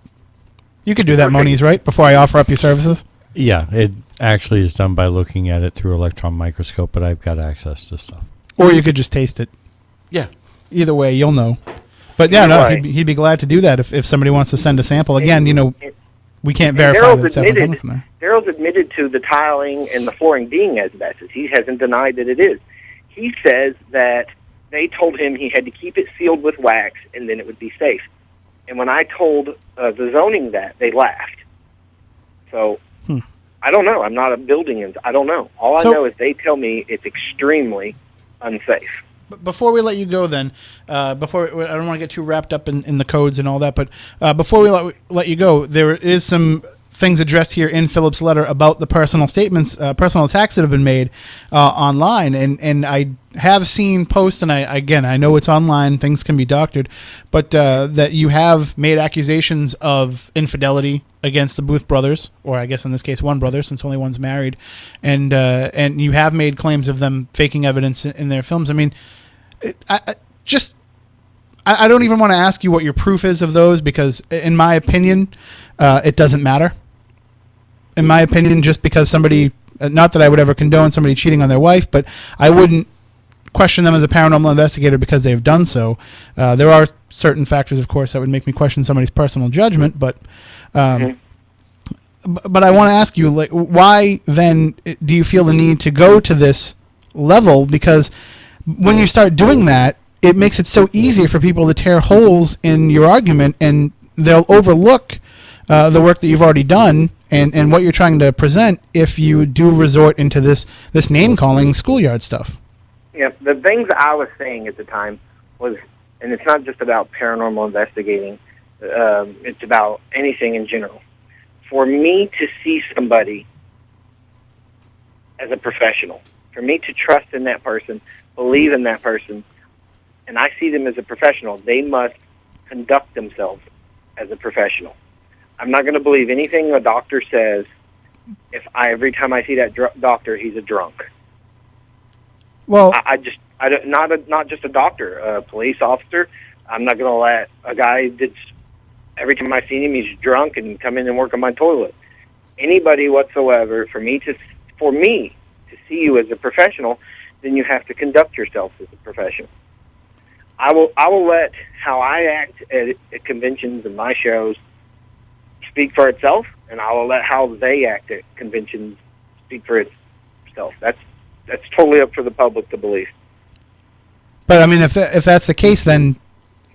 You could do that, Moniz, right? Before I offer up your services? Yeah, it actually is done by looking at it through electron microscope, but I've got access to stuff. Or you could just taste it. Yeah. Either way, you'll know. But yeah, no, he'd be glad to do that if somebody wants to send a sample. Again, we can't verify that it's ever coming from there. Daryl's admitted to the tiling and the flooring being asbestos. He hasn't denied that it is. He says that they told him he had to keep it sealed with wax and then it would be safe. And when I told the zoning that, they laughed. So, I don't know. I'm not a building, I don't know. All I know is they tell me it's extremely unsafe. Before we let you go, then, I don't want to get too wrapped up in the codes and all that, but before we let you go, there is some things addressed here in Phillip's letter about the personal statements, personal attacks that have been made online, and I have seen posts, and I know it's online, things can be doctored, but that you have made accusations of infidelity against the Booth brothers, or I guess in this case one brother, since only one's married, and you have made claims of them faking evidence in their films. I mean, I don't even want to ask you what your proof is of those, because in my opinion, it doesn't matter. In my opinion, just because somebody, not that I would ever condone somebody cheating on their wife, but I wouldn't question them as a paranormal investigator because they've done so. There are certain factors, of course, that would make me question somebody's personal judgment, but I want to ask you, like, why then do you feel the need to go to this level? Because when you start doing that, it makes it so easy for people to tear holes in your argument, and they'll overlook the work that you've already done and what you're trying to present if you do resort into this name-calling schoolyard stuff. Yeah, the things I was saying at the time was, and it's not just about paranormal investigating, it's about anything in general. For me to see somebody as a professional, for me to trust in that person, believe in that person, and I see them as a professional, they must conduct themselves as a professional. I'm not going to believe anything a doctor says if every time I see that doctor, he's a drunk. Well, not just a doctor, a police officer. I'm not going to let a guy that's every time I see him, he's drunk and come in and work on my toilet. Anybody whatsoever, for me to see you as a professional, then you have to conduct yourself as a professional. I will let how I act at conventions and my shows speak for itself, and I will let how they act at conventions speak for itself. That's totally up for the public to believe. But I mean, if that's the case, then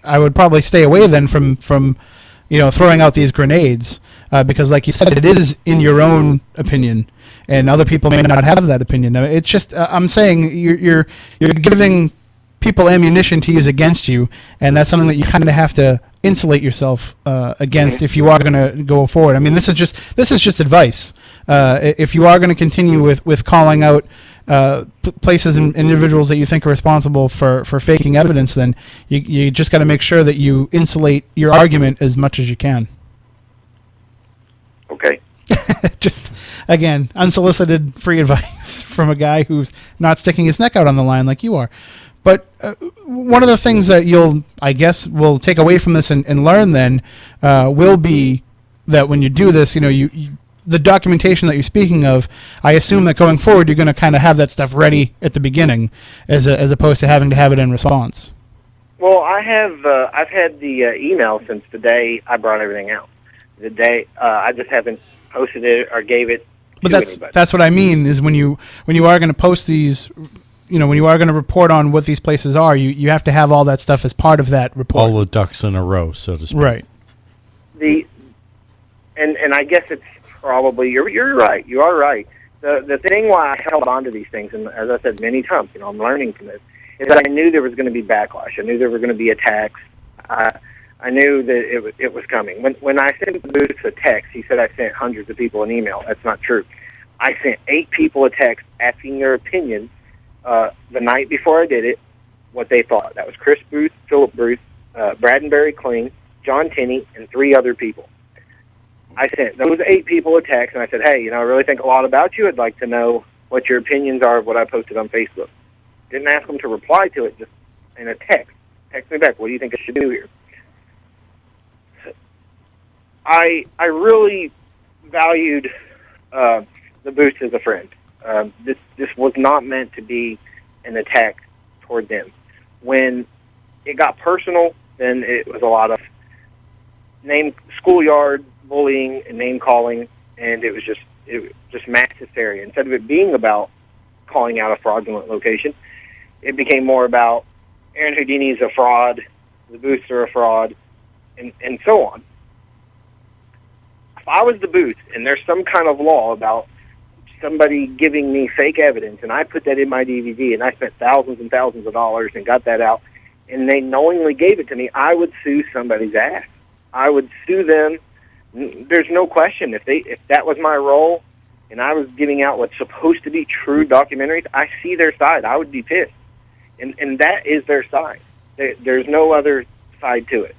I would probably stay away then from throwing out these grenades, because, like you said, it is in your own opinion, and other people may not have that opinion. I mean, it's just I'm saying you're giving people ammunition to use against you, and that's something that you kind of have to insulate yourself against if you are going to go forward. I mean, this is just advice. If you are going to continue with calling out places and individuals that you think are responsible for faking evidence, then you just got to make sure that you insulate your argument as much as you can. Okay. Just, again, unsolicited free advice from a guy who's not sticking his neck out on the line like you are. But one of the things that will take away from this and learn then will be that when you do this, the documentation that you're speaking of, I assume that going forward you're going to kind of have that stuff ready at the beginning, as opposed to having to have it in response. Well, I've had the email since the day I brought everything out. The day I just haven't posted it or gave it to anybody. But that's what I mean is when you are going to post these. When you are going to report on what these places are, you have to have all that stuff as part of that report. All the ducks in a row, so to speak. Right. And I guess it's probably you're right. You are right. The thing why I held on to these things, and as I said many times, I'm learning from this, is that I knew there was going to be backlash. I knew there were going to be attacks. I knew that it was coming. When I sent Booth a text, he said I sent hundreds of people an email. That's not true. I sent 8 people a text asking their opinion the night before I did it, what they thought. That was Chris Booth, Phillip Booth, Bradenberry Kling, John Tenney, and 3 other people. I sent those 8 people a text, and I said, hey, I really think a lot about you. I'd like to know what your opinions are of what I posted on Facebook. Didn't ask them to reply to it, just in a text. Text me back, what do you think I should do here? I really valued the Booths as a friend. This was not meant to be an attack toward them. When it got personal, then it was a lot of schoolyard bullying and name calling, and it was just mass hysteria. Instead of it being about calling out a fraudulent location, it became more about Aaron Houdini is a fraud, the Booths are a fraud, and so on. If I was the Booth and there's some kind of law about somebody giving me fake evidence, and I put that in my DVD, and I spent thousands and thousands of dollars and got that out, and they knowingly gave it to me, I would sue somebody's ass. I would sue them. There's no question. If that was my role, and I was giving out what's supposed to be true documentaries, I see their side. I would be pissed. And that is their side. There's no other side to it.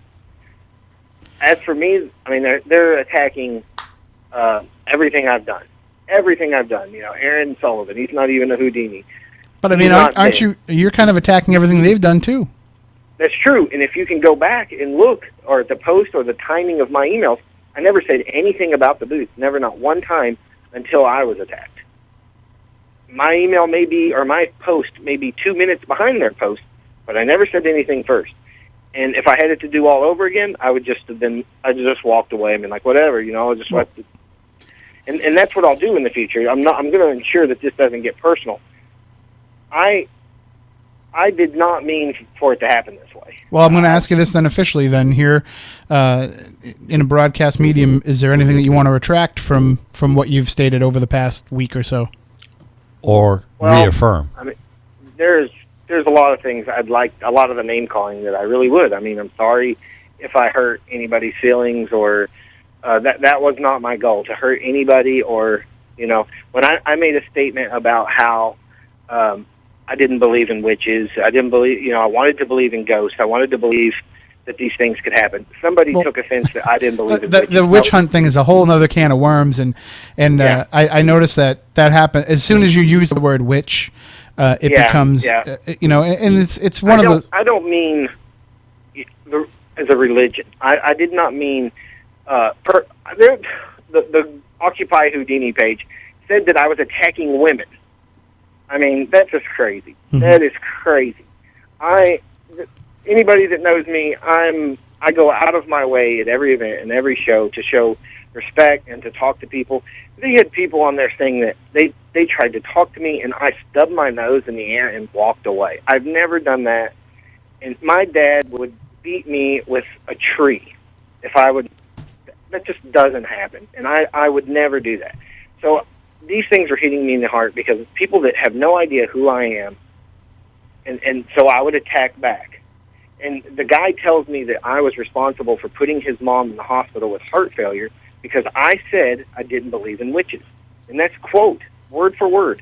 As for me, I mean, they're attacking everything I've done. Everything I've done. Aaron Sullivan, he's not even a Houdini. But I mean, aren't you? You're kind of attacking everything they've done too. That's true. And if you can go back and look, or at the post or the timing of my emails, I never said anything about the Booth. Never, not one time, until I was attacked. My email may be, or my post may be 2 minutes behind their post, but I never said anything first. And if I had it to do all over again, I would just have been, I just walked away and been like, whatever, I'll just let it. And that's what I'll do in the future. I'm going to ensure that this doesn't get personal. I did not mean for it to happen this way. Well, I'm going to ask you this then officially then here in a broadcast medium, is there anything that you want to retract from what you've stated over the past week or so? Or reaffirm? I mean, there's a lot of things I'd like, a lot of the name calling that I really would. I mean, I'm sorry if I hurt anybody's feelings, or that was not my goal, to hurt anybody, or, when I made a statement about how I didn't believe in witches. I didn't believe, I wanted to believe in ghosts. I wanted to believe that these things could happen. Somebody took offense that I didn't believe in witches. The witch hunt thing is a whole other can of worms, and yeah. I noticed that happened as soon as you use the word witch. It becomes, and it's one of the. I don't mean as a religion. I did not mean. The Occupy Houdini page said that I was attacking women. I mean, that's just crazy. Mm-hmm. That is crazy. Anybody that knows me, I go out of my way at every event and every show to show respect and to talk to people. They had people on there saying that they tried to talk to me, and I stubbed my nose in the air and walked away. I've never done that. And my dad would beat me with a tree if I would. That just doesn't happen, and I would never do that. So these things are hitting me in the heart because people that have no idea who I am, and so I would attack back. And the guy tells me that I was responsible for putting his mom in the hospital with heart failure because I said I didn't believe in witches. And that's quote, word for word.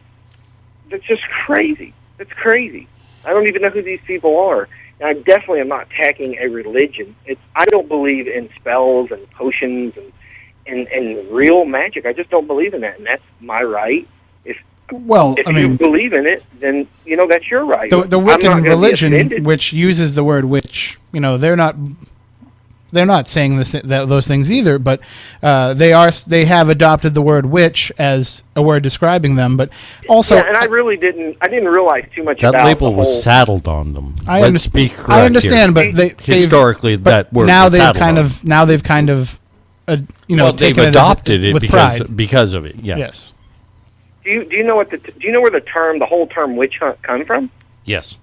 That's just crazy. That's crazy. I don't even know who these people are. And I definitely am not attacking a religion. I don't believe in spells and potions and real magic. I just don't believe in that, and that's my right. If you believe in it, then that's your right. The Wiccan religion, which uses the word witch, they're not saying those things either, but they have adopted the word witch as a word describing them. But also, and I didn't realize too much that about label was saddled on them. I understand, here. but historically that word now was they've kind of they've adopted it because of it. Yeah. Yes. Do you know where the whole term witch hunt come from? Yes.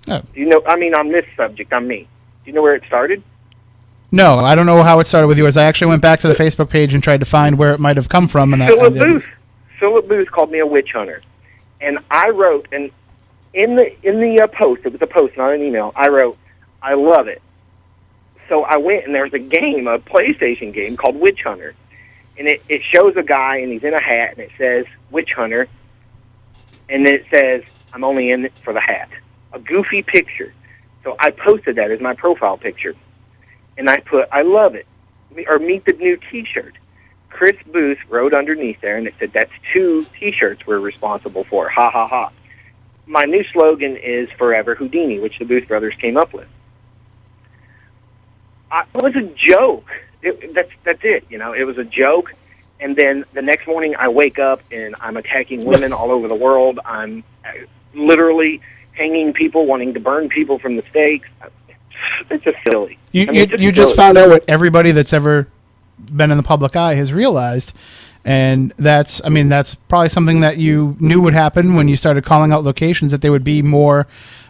Oh. Do you know? I mean, on this subject, on me. Do you know where it started? No, I don't know how it started with yours. I actually went back to the Facebook page and tried to find where it might have come from. And Phillip Booth called me a witch hunter, and I wrote, and in the post, it was a post, not an email. I wrote, I love it. So I went, and there was a PlayStation game called Witch Hunter, and it shows a guy, and he's in a hat, and it says witch hunter, and then it says, I'm only in it for the hat. A goofy picture. So I posted that as my profile picture, and I put, I love it, or meet the new T-shirt. Chris Booth wrote underneath there, and it said, that's 2 T-shirts we're responsible for. Ha, ha, ha. My new slogan is Forever Houdini, which the Booth brothers came up with. It was a joke. That's it. It was a joke. And then the next morning I wake up and I'm attacking women all over the world. I'm literally hanging people, wanting to burn people from the stakes. It's just silly. You just found out what everybody that's ever been in the public eye has realized. And that's probably something that you knew would happen when you started calling out locations, that there would be more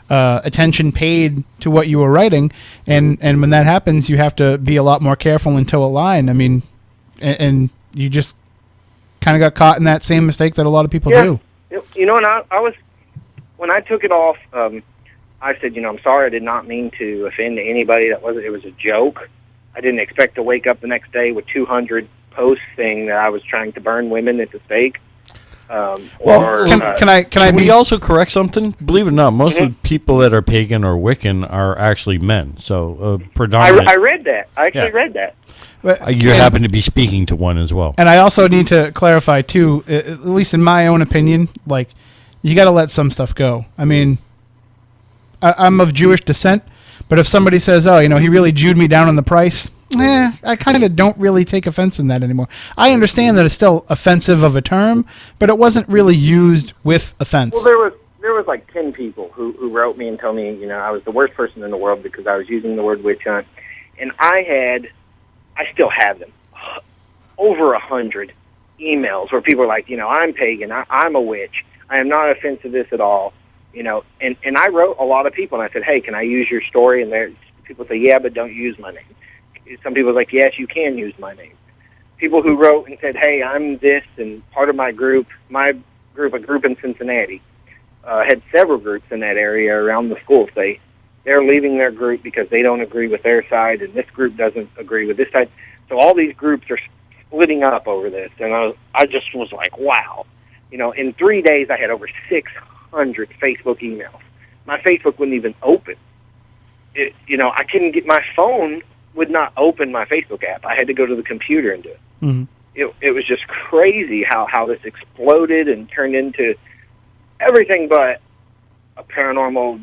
attention paid to what you were writing, and when that happens, you have to be a lot more careful and toe a line. And you just kind of got caught in that same mistake that a lot of people do. And I was, when I took it off, I said, I'm sorry, I did not mean to offend anybody. It was a joke. I didn't expect to wake up the next day with 200 posts saying that I was trying to burn women at the stake. Can we also correct something? Believe it or not, most of the people that are pagan or Wiccan are actually men. So predominantly, I read that. I actually read that. You happen to be speaking to one as well. And I also need to clarify too, at least in my own opinion, like, you got to let some stuff go. I'm of Jewish descent, but if somebody says, "Oh, he really Jewed me down on the price," I kind of don't really take offense in that anymore. I understand that it's still offensive of a term, but it wasn't really used with offense. Well, there was like 10 people who wrote me and told me, I was the worst person in the world because I was using the word witch hunt. And I still have them, over 100 emails where people are like, I'm pagan, I'm a witch, I am not offensive to this at all, and I wrote a lot of people, and I said, hey, can I use your story? And people say, yeah, but don't use my name. Some people are like, yes, you can use my name. People who wrote and said, hey, I'm this, and part of my group, a group in Cincinnati, had several groups in that area around the school say they're leaving their group because they don't agree with their side, and this group doesn't agree with this side. So all these groups are splitting up over this, and I just was like, wow. In 3 days I had over 600 Facebook emails. My Facebook wouldn't even open. I couldn't get my phone would not open my Facebook app. I had to go to the computer and do it. Mm-hmm. It was just crazy how this exploded and turned into everything but a paranormal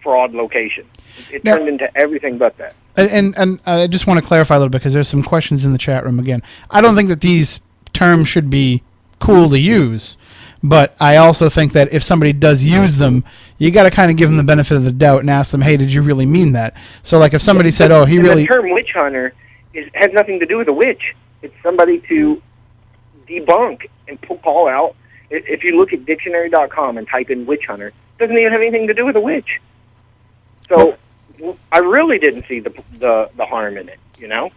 fraud location. It turned into everything but that. And I just want to clarify a little bit because there's some questions in the chat room again. I don't think that these terms should be cool to use, but I also think that if somebody does use them, you got to kind of give them the benefit of the doubt and ask them, hey, did you really mean that? So like if somebody said, oh, he really... The term witch hunter has nothing to do with a witch. It's somebody to debunk and call out. If you look at dictionary.com and type in witch hunter, it doesn't even have anything to do with a witch. So I really didn't see the harm in it.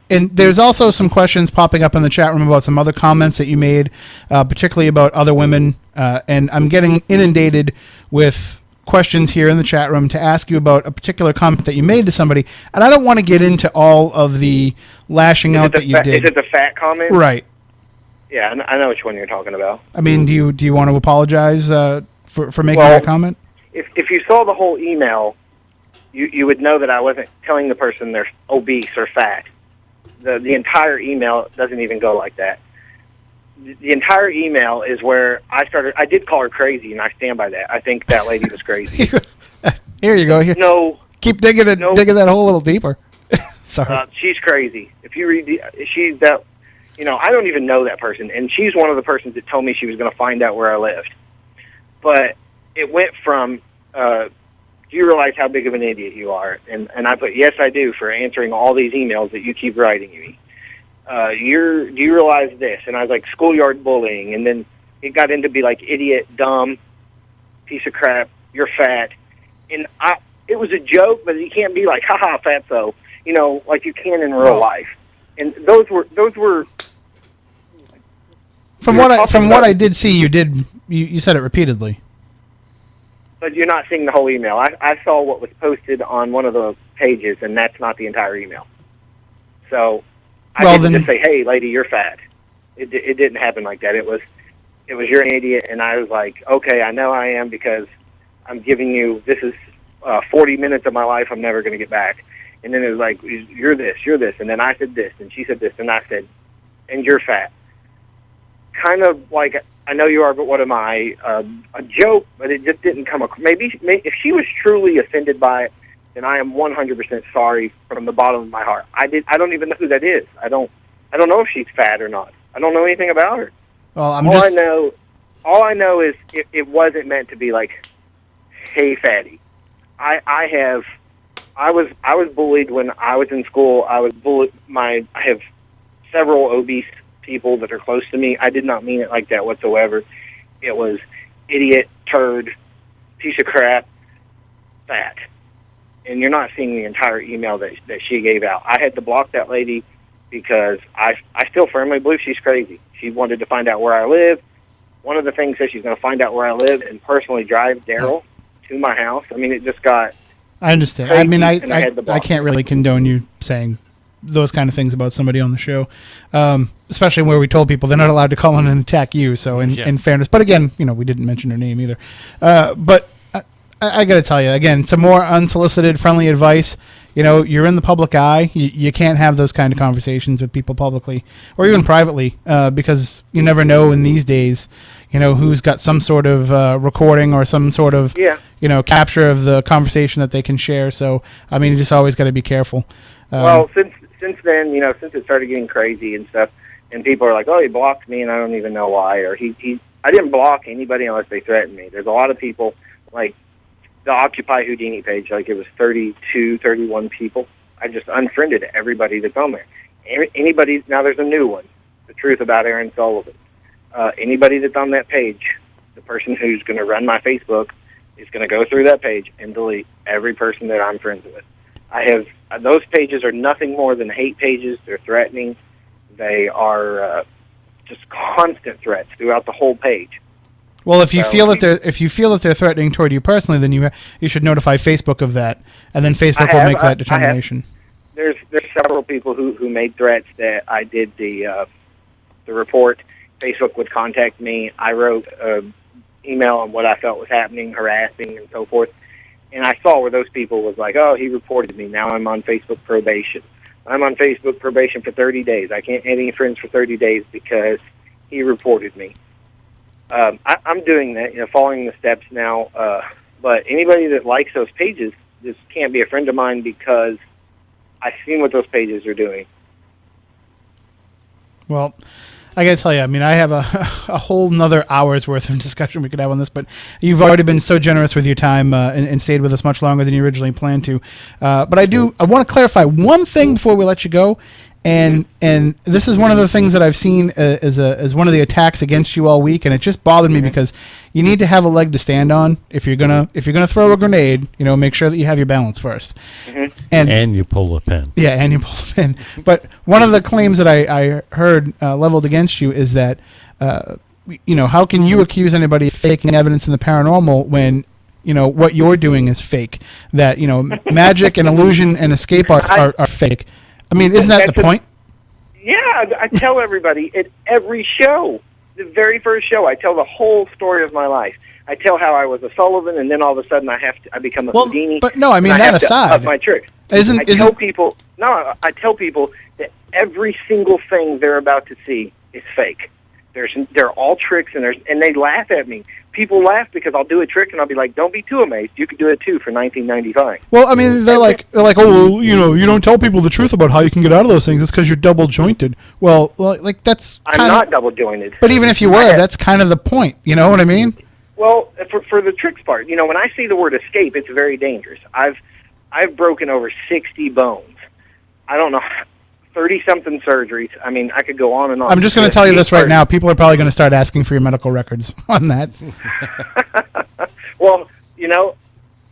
And there's also some questions popping up in the chat room about some other comments that you made, particularly about other women. And I'm getting inundated with questions here in the chat room to ask you about a particular comment that you made to somebody. And I don't want to get into all of the lashing out that you did. Is it the fat comment? Right. Yeah, I know which one you're talking about. Do you want to apologize for making that comment? If you saw the whole email, you would know that I wasn't telling the person they're obese or fat. The entire email doesn't even go like that. The entire email is where I did call her crazy, and I stand by that. I think that lady was crazy. Here you go. Here. No. Keep digging that hole a little deeper. Sorry. She's crazy. If you read she's that, I don't even know that person, and she's one of the persons that told me she was going to find out where I lived. But it went from, do you realize how big of an idiot you are? And I put, yes, I do, for answering all these emails that you keep writing me. Do you realize this? And I was like, schoolyard bullying. And then it got into be like idiot, dumb, piece of crap, you're fat. And it was a joke, but you can't be like, haha, fatso, like you can in real life. And those were from what I did see, you said it repeatedly. But you're not seeing the whole email. I saw what was posted on one of the pages, and that's not the entire email. So I didn't just say, "Hey, lady, you're fat." It didn't happen like that. It was you're an idiot, and I was like, "Okay, I know I am because I'm giving you this is 40 minutes of my life I'm never going to get back." And then it was like, "You're this," and then I said this, and she said this, and I said, "And you're fat." Kind of like, I know you are, but what am I? A joke, but it just didn't come across. Maybe if she was truly offended by it, then I am 100% sorry from the bottom of my heart. I don't even know who that is. I don't know if she's fat or not. I don't know anything about her. Well, All I know is it wasn't meant to be like, "Hey, fatty." I was bullied when I was in school. I was bullied. I have several obese people that are close to me. I did not mean it like that whatsoever. It was idiot, turd, piece of crap, fat. And you're not seeing the entire email that she gave out. I had to block that lady because I still firmly believe she's crazy. She wanted to find out where I live. One of the things that she's going to find out where I live and personally drive Daryl to my house. I mean, it just got... I understand. crazy, I mean, I can't really condone you saying those kind of things about somebody on the show, especially where we told people they're not allowed to call in and attack you. So in fairness, but again, we didn't mention her name either. But I got to tell you, again, some more unsolicited, friendly advice. You're in the public eye. You can't have those kind of conversations with people publicly or even privately because you never know in these days, who's got some sort of recording or some sort of, capture of the conversation that they can share. So, I mean, you just always got to be careful. Well, since then, since it started getting crazy and stuff, and people are like, "Oh, he blocked me," and I don't even know why, or I didn't block anybody unless they threatened me. There's a lot of people, like the Occupy Houdini page, like it was 32, 31 people. I just unfriended everybody that's on there. Anybody, now there's a new one, The Truth About Aaron Sullivan. Anybody that's on that page, the person who's going to run my Facebook is going to go through that page and delete every person that I'm friends with. Those pages are nothing more than hate pages. They're threatening. They are just constant threats throughout the whole page. Well, if you feel that they're threatening toward you personally, then you should notify Facebook of that, and then Facebook will make that determination. There's several people who made threats that I did the report. Facebook would contact me. I wrote an email on what I felt was happening, harassing, and so forth. And I saw where those people was like, "Oh, he reported me. Now I'm on Facebook probation. I'm on Facebook probation for 30 days. I can't have any friends for 30 days because he reported me." I'm doing that, following the steps now. But anybody that likes those pages just can't be a friend of mine because I've seen what those pages are doing. Well, I got to tell you, I mean, I have a whole nother hour's worth of discussion we could have on this, but you've already been so generous with your time and stayed with us much longer than you originally planned to. But I want to clarify one thing before we let you go. And this is one of the things that I've seen as one of the attacks against you all week, and it just bothered me because you need to have a leg to stand on if you're gonna throw a grenade. Make sure that you have your balance first, and you pull a pin. Yeah, and you pull a pin. But one of the claims that I heard leveled against you is that how can you accuse anybody of faking evidence in the paranormal when what you're doing is fake? That magic and illusion and escape arts are fake. I mean, isn't that the point? Yeah, I tell everybody at every show, the very first show, I tell the whole story of my life. I tell how I was a Sullivan, and then all of a sudden I become a Houdini. But no, I mean that aside, up my tricks. I tell people that every single thing they're about to see is fake. They're all tricks, and they laugh at me. People laugh because I'll do a trick and I'll be like, "Don't be too amazed. You could do it too for $19.95." Well, I mean, they're like, "Oh, you don't tell people the truth about how you can get out of those things. It's because you're double jointed." Well, like that's. I'm not double jointed. But even if you were, that's kind of the point. You know what I mean? Well, for the tricks part, when I see the word escape, it's very dangerous. I've broken over 60 bones. I don't know. 30-something surgeries. I mean, I could go on and on. I'm just going to tell you this right now. People are probably going to start asking for your medical records on that. Well,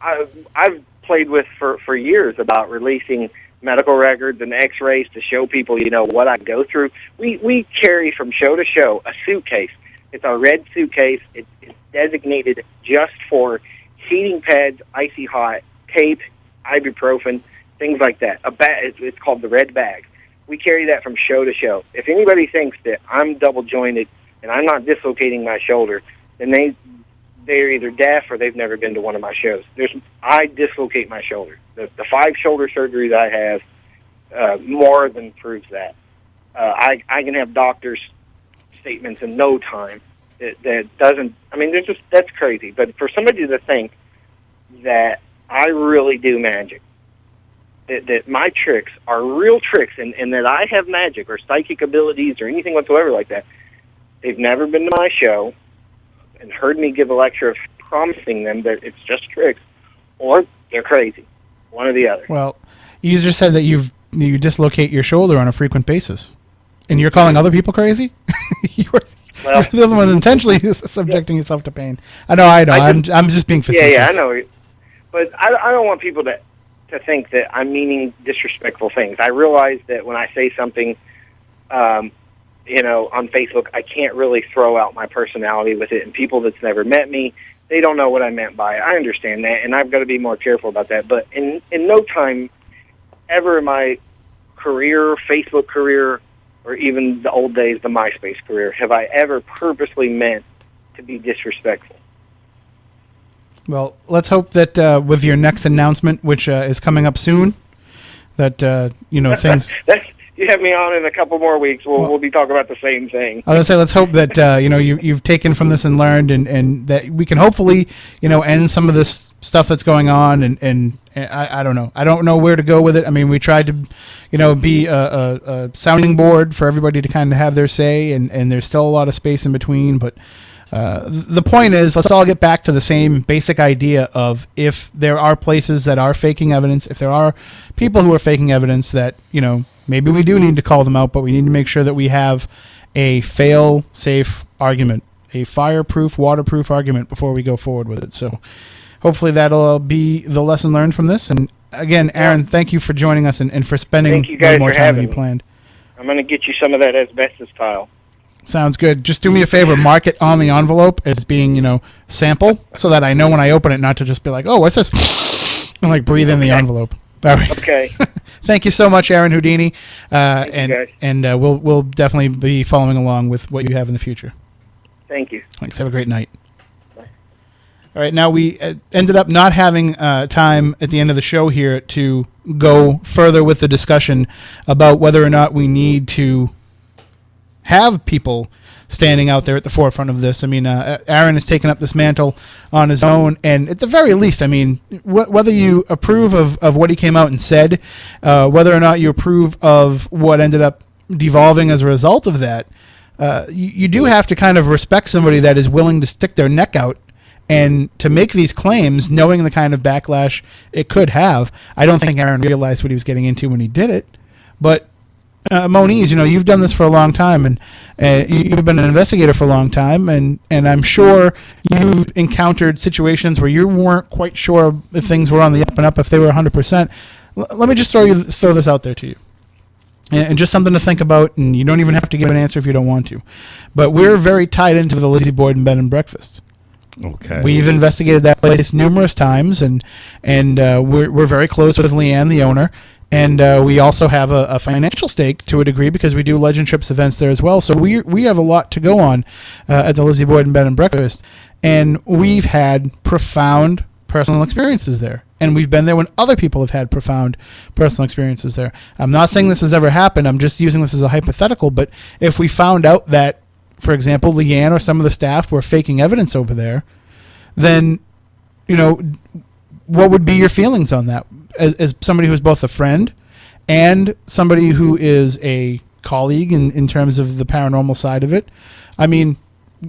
I've played with for years about releasing medical records and x-rays to show people, what I go through. We carry from show to show a suitcase. It's a red suitcase. It's designated just for heating pads, icy hot, tape, ibuprofen, things like that. It's called the red bag. we carry that from show to show. If anybody thinks that I'm double jointed and I'm not dislocating my shoulder, then they're either deaf or they've never been to one of my shows. I dislocate my shoulder. The 5 shoulder surgeries I have more than proves that. I can have doctors' statements in no time that doesn't. I mean, that's crazy. But for somebody to think that I really do magic, that my tricks are real tricks, and that I have magic or psychic abilities or anything whatsoever like that, they've never been to my show and heard me give a lecture of promising them that it's just tricks, or they're crazy, one or the other. Well, you just said that you dislocate your shoulder on a frequent basis, and you're calling other people crazy? You're the other one intentionally subjecting yourself to pain. I know. I'm just being facetious. Yeah, I know. But I don't want people to think that I'm meaning disrespectful things. I realize that when I say something, on Facebook, I can't really throw out my personality with it, and people that's never met me, they don't know what I meant by it. I understand that, and I've got to be more careful about that. But in no time ever in my career, Facebook career, or even the old days, the MySpace career, have I ever purposely meant to be disrespectful. Well, let's hope that with your next announcement, which is coming up soon, that things. You have me on in a couple more weeks. We'll be talking about the same thing. I was gonna say, let's hope that you've taken from this and learned, and that we can hopefully end some of this stuff that's going on. And I don't know. I don't know where to go with it. I mean, we tried to be a sounding board for everybody to kind of have their say, and there's still a lot of space in between. But the point is, let's all get back to the same basic idea of, if there are places that are faking evidence, if there are people who are faking evidence, that maybe we do need to call them out, but we need to make sure that we have a fail-safe argument, a fireproof, waterproof argument before we go forward with it. So hopefully that'll be the lesson learned from this. And again, Aaron, thank you for joining us and for spending way more time than you planned. I'm going to get you some of that asbestos tile. Sounds good. Just do me a favor, mark it on the envelope as being, sample, so that I know when I open it not to just be like, oh, what's this? And breathe in the envelope. All right. Okay. Thank you so much, Aaron Houdini. Thank you, we'll definitely be following along with what you have in the future. Thank you. Thanks. Have a great night. Bye. All right. Now, we ended up not having time at the end of the show here to go further with the discussion about whether or not we need to have people standing out there at the forefront of this. I mean, Aaron has taken up this mantle on his own, and at the very least, I mean, whether you approve of what he came out and said, whether or not you approve of what ended up devolving as a result of that, you do have to kind of respect somebody that is willing to stick their neck out and to make these claims, knowing the kind of backlash it could have. I don't think Aaron realized what he was getting into when he did it, but Moniz, you've done this for a long time, and you've been an investigator for a long time, and I'm sure you've encountered situations where you weren't quite sure if things were on the up and up, if they were 100%. Let me just throw this out there to you, and just something to think about, and you don't even have to give an answer if you don't want to. But we're very tied into the Lizzie Boyd and Bed and Breakfast. Okay. We've investigated that place numerous times, and we're very close with Leanne, the owner. And we also have a financial stake to a degree because we do Legend Trips events there as well. So we have a lot to go on at the Lizzie Boyd and Bed and Breakfast. And we've had profound personal experiences there. And we've been there when other people have had profound personal experiences there. I'm not saying this has ever happened. I'm just using this as a hypothetical. But if we found out that, for example, Leanne or some of the staff were faking evidence over there, then, what would be your feelings on that? As somebody who's both a friend and somebody who is a colleague in terms of the paranormal side of it, I mean,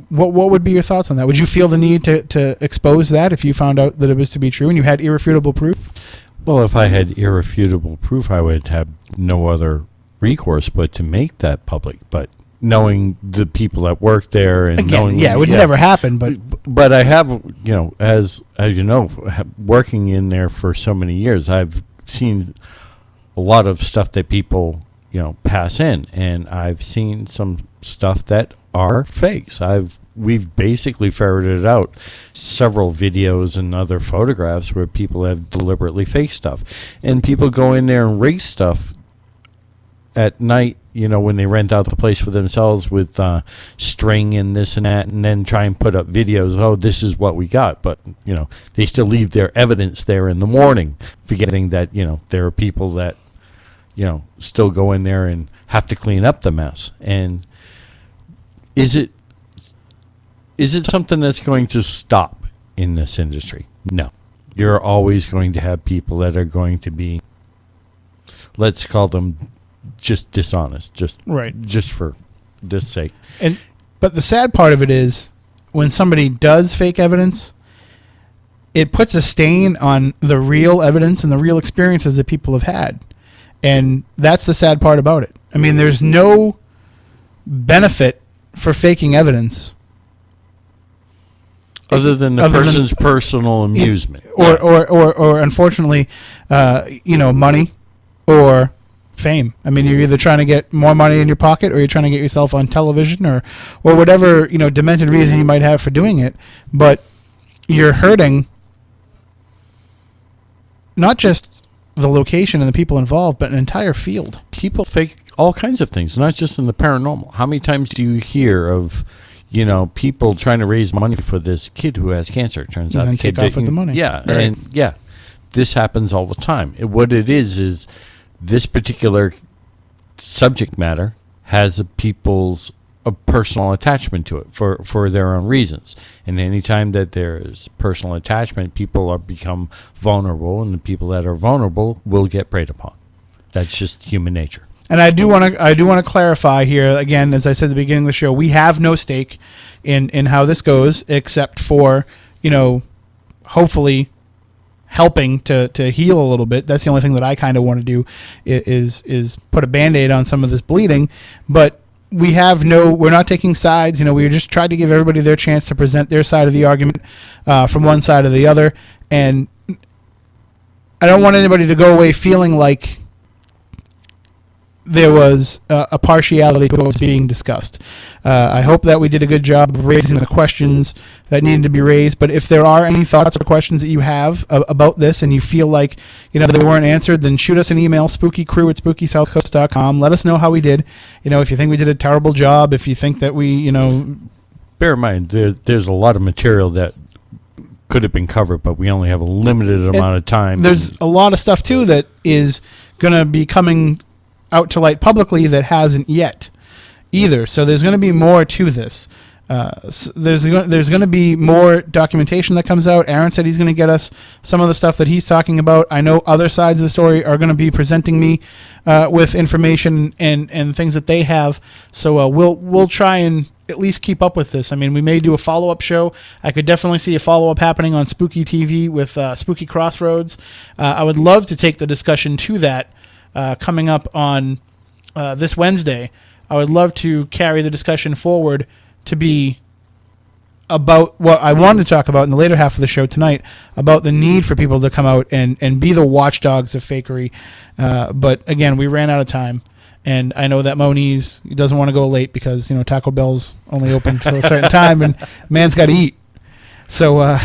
what would be your thoughts on that? Would you feel the need to expose that if you found out that it was to be true and you had irrefutable proof? Well, if I had irrefutable proof, I would have no other recourse but to make that public. But knowing the people that work there and knowing, it would never happen. But I have, as working in there for so many years, I've seen a lot of stuff that people pass in, and I've seen some stuff that are fakes. We've basically ferreted out several videos and other photographs where people have deliberately faked stuff, and people go in there and rig stuff at night, when they rent out the place for themselves with string and this and that, and then try and put up videos. Oh, this is what we got. But, they still leave their evidence there in the morning, forgetting that, there are people that, still go in there and have to clean up the mess. And is it something that's going to stop in this industry? No. You're always going to have people that are going to be, let's call them just dishonest, just for this sake. But the sad part of it is when somebody does fake evidence, it puts a stain on the real evidence and the real experiences that people have had. And that's the sad part about it. I mean, there's no benefit for faking evidence other than the person's personal amusement, or unfortunately, money or fame. I mean, you're either trying to get more money in your pocket, or you're trying to get yourself on television, or whatever demented reason you might have for doing it. But you're hurting not just the location and the people involved, but an entire field. People fake all kinds of things, not just in the paranormal. How many times do you hear of people trying to raise money for this kid who has cancer? It turns out the kid take off with the money. Yeah, Right. and this happens all the time. What it is this particular subject matter has people's a personal attachment to it for their own reasons. And anytime that there's personal attachment, people become vulnerable, and the people that are vulnerable will get preyed upon. That's just human nature. And I do want to clarify here again, as I said at the beginning of the show, we have no stake in how this goes, except for hopefully helping to heal a little bit. That's the only thing that I kind of want to do is put a Band-Aid on some of this bleeding. But we're not taking sides. We just tried to give everybody their chance to present their side of the argument from one side or the other. And I don't want anybody to go away feeling like there was a partiality to what was being discussed. I hope that we did a good job of raising the questions that needed to be raised. But if there are any thoughts or questions that you have about this, and you feel like they weren't answered, then shoot us an email, spookycrew@spookysouthcoast.com. Let us know how we did. If you think we did a terrible job, if you think that we, bear in mind there's a lot of material that could have been covered, but we only have a limited amount of time. There's a lot of stuff too that is going to be coming out to light publicly that hasn't yet either. So there's going to be more to this. There's going to be more documentation that comes out. Aaron said he's going to get us some of the stuff that he's talking about. I know other sides of the story are going to be presenting me with information and things that they have. So we'll try and at least keep up with this. I mean, we may do a follow-up show. I could definitely see a follow-up happening on Spooky TV with Spooky Crossroads. I would love to take the discussion to that coming up on this Wednesday. I would love to carry the discussion forward to be about what I wanted to talk about in the later half of the show tonight, about the need for people to come out and be the watchdogs of fakery. But again, we ran out of time. And I know that Moniz doesn't want to go late because, Taco Bell's only open till a certain time, and man's got to eat. So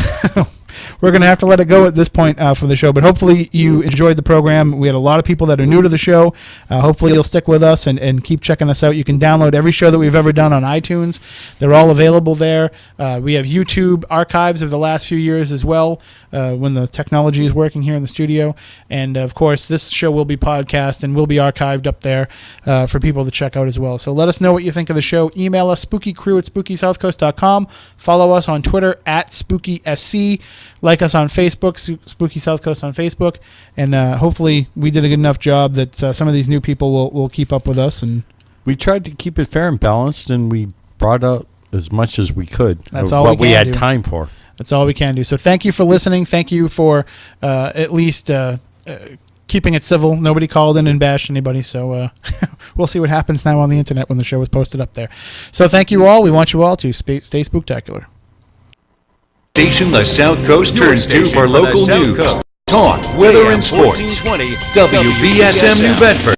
we're going to have to let it go at this point for the show. But hopefully you enjoyed the program. We had a lot of people that are new to the show. Hopefully you'll stick with us and keep checking us out. You can download every show that we've ever done on iTunes. They're all available there. We have YouTube archives of the last few years as well, when the technology is working here in the studio. And, of course, this show will be podcast and will be archived up there for people to check out as well. So let us know what you think of the show. Email us, spookycrew@spookysouthcoast.com. Follow us on Twitter @SpookySC. Like us on Facebook, Spooky South Coast on Facebook, and hopefully we did a good enough job that some of these new people will keep up with us. And we tried to keep it fair and balanced, and we brought out as much as we could. That's all what we had do. Time for. That's all we can do. So thank you for listening. Thank you for at least keeping it civil. Nobody called in and bashed anybody, so we'll see what happens now on the internet when the show is posted up there. So thank you all. We want you all to stay spooktacular. Station the South Coast turns to for local news, talk, weather, and sports. WBSM New Bedford.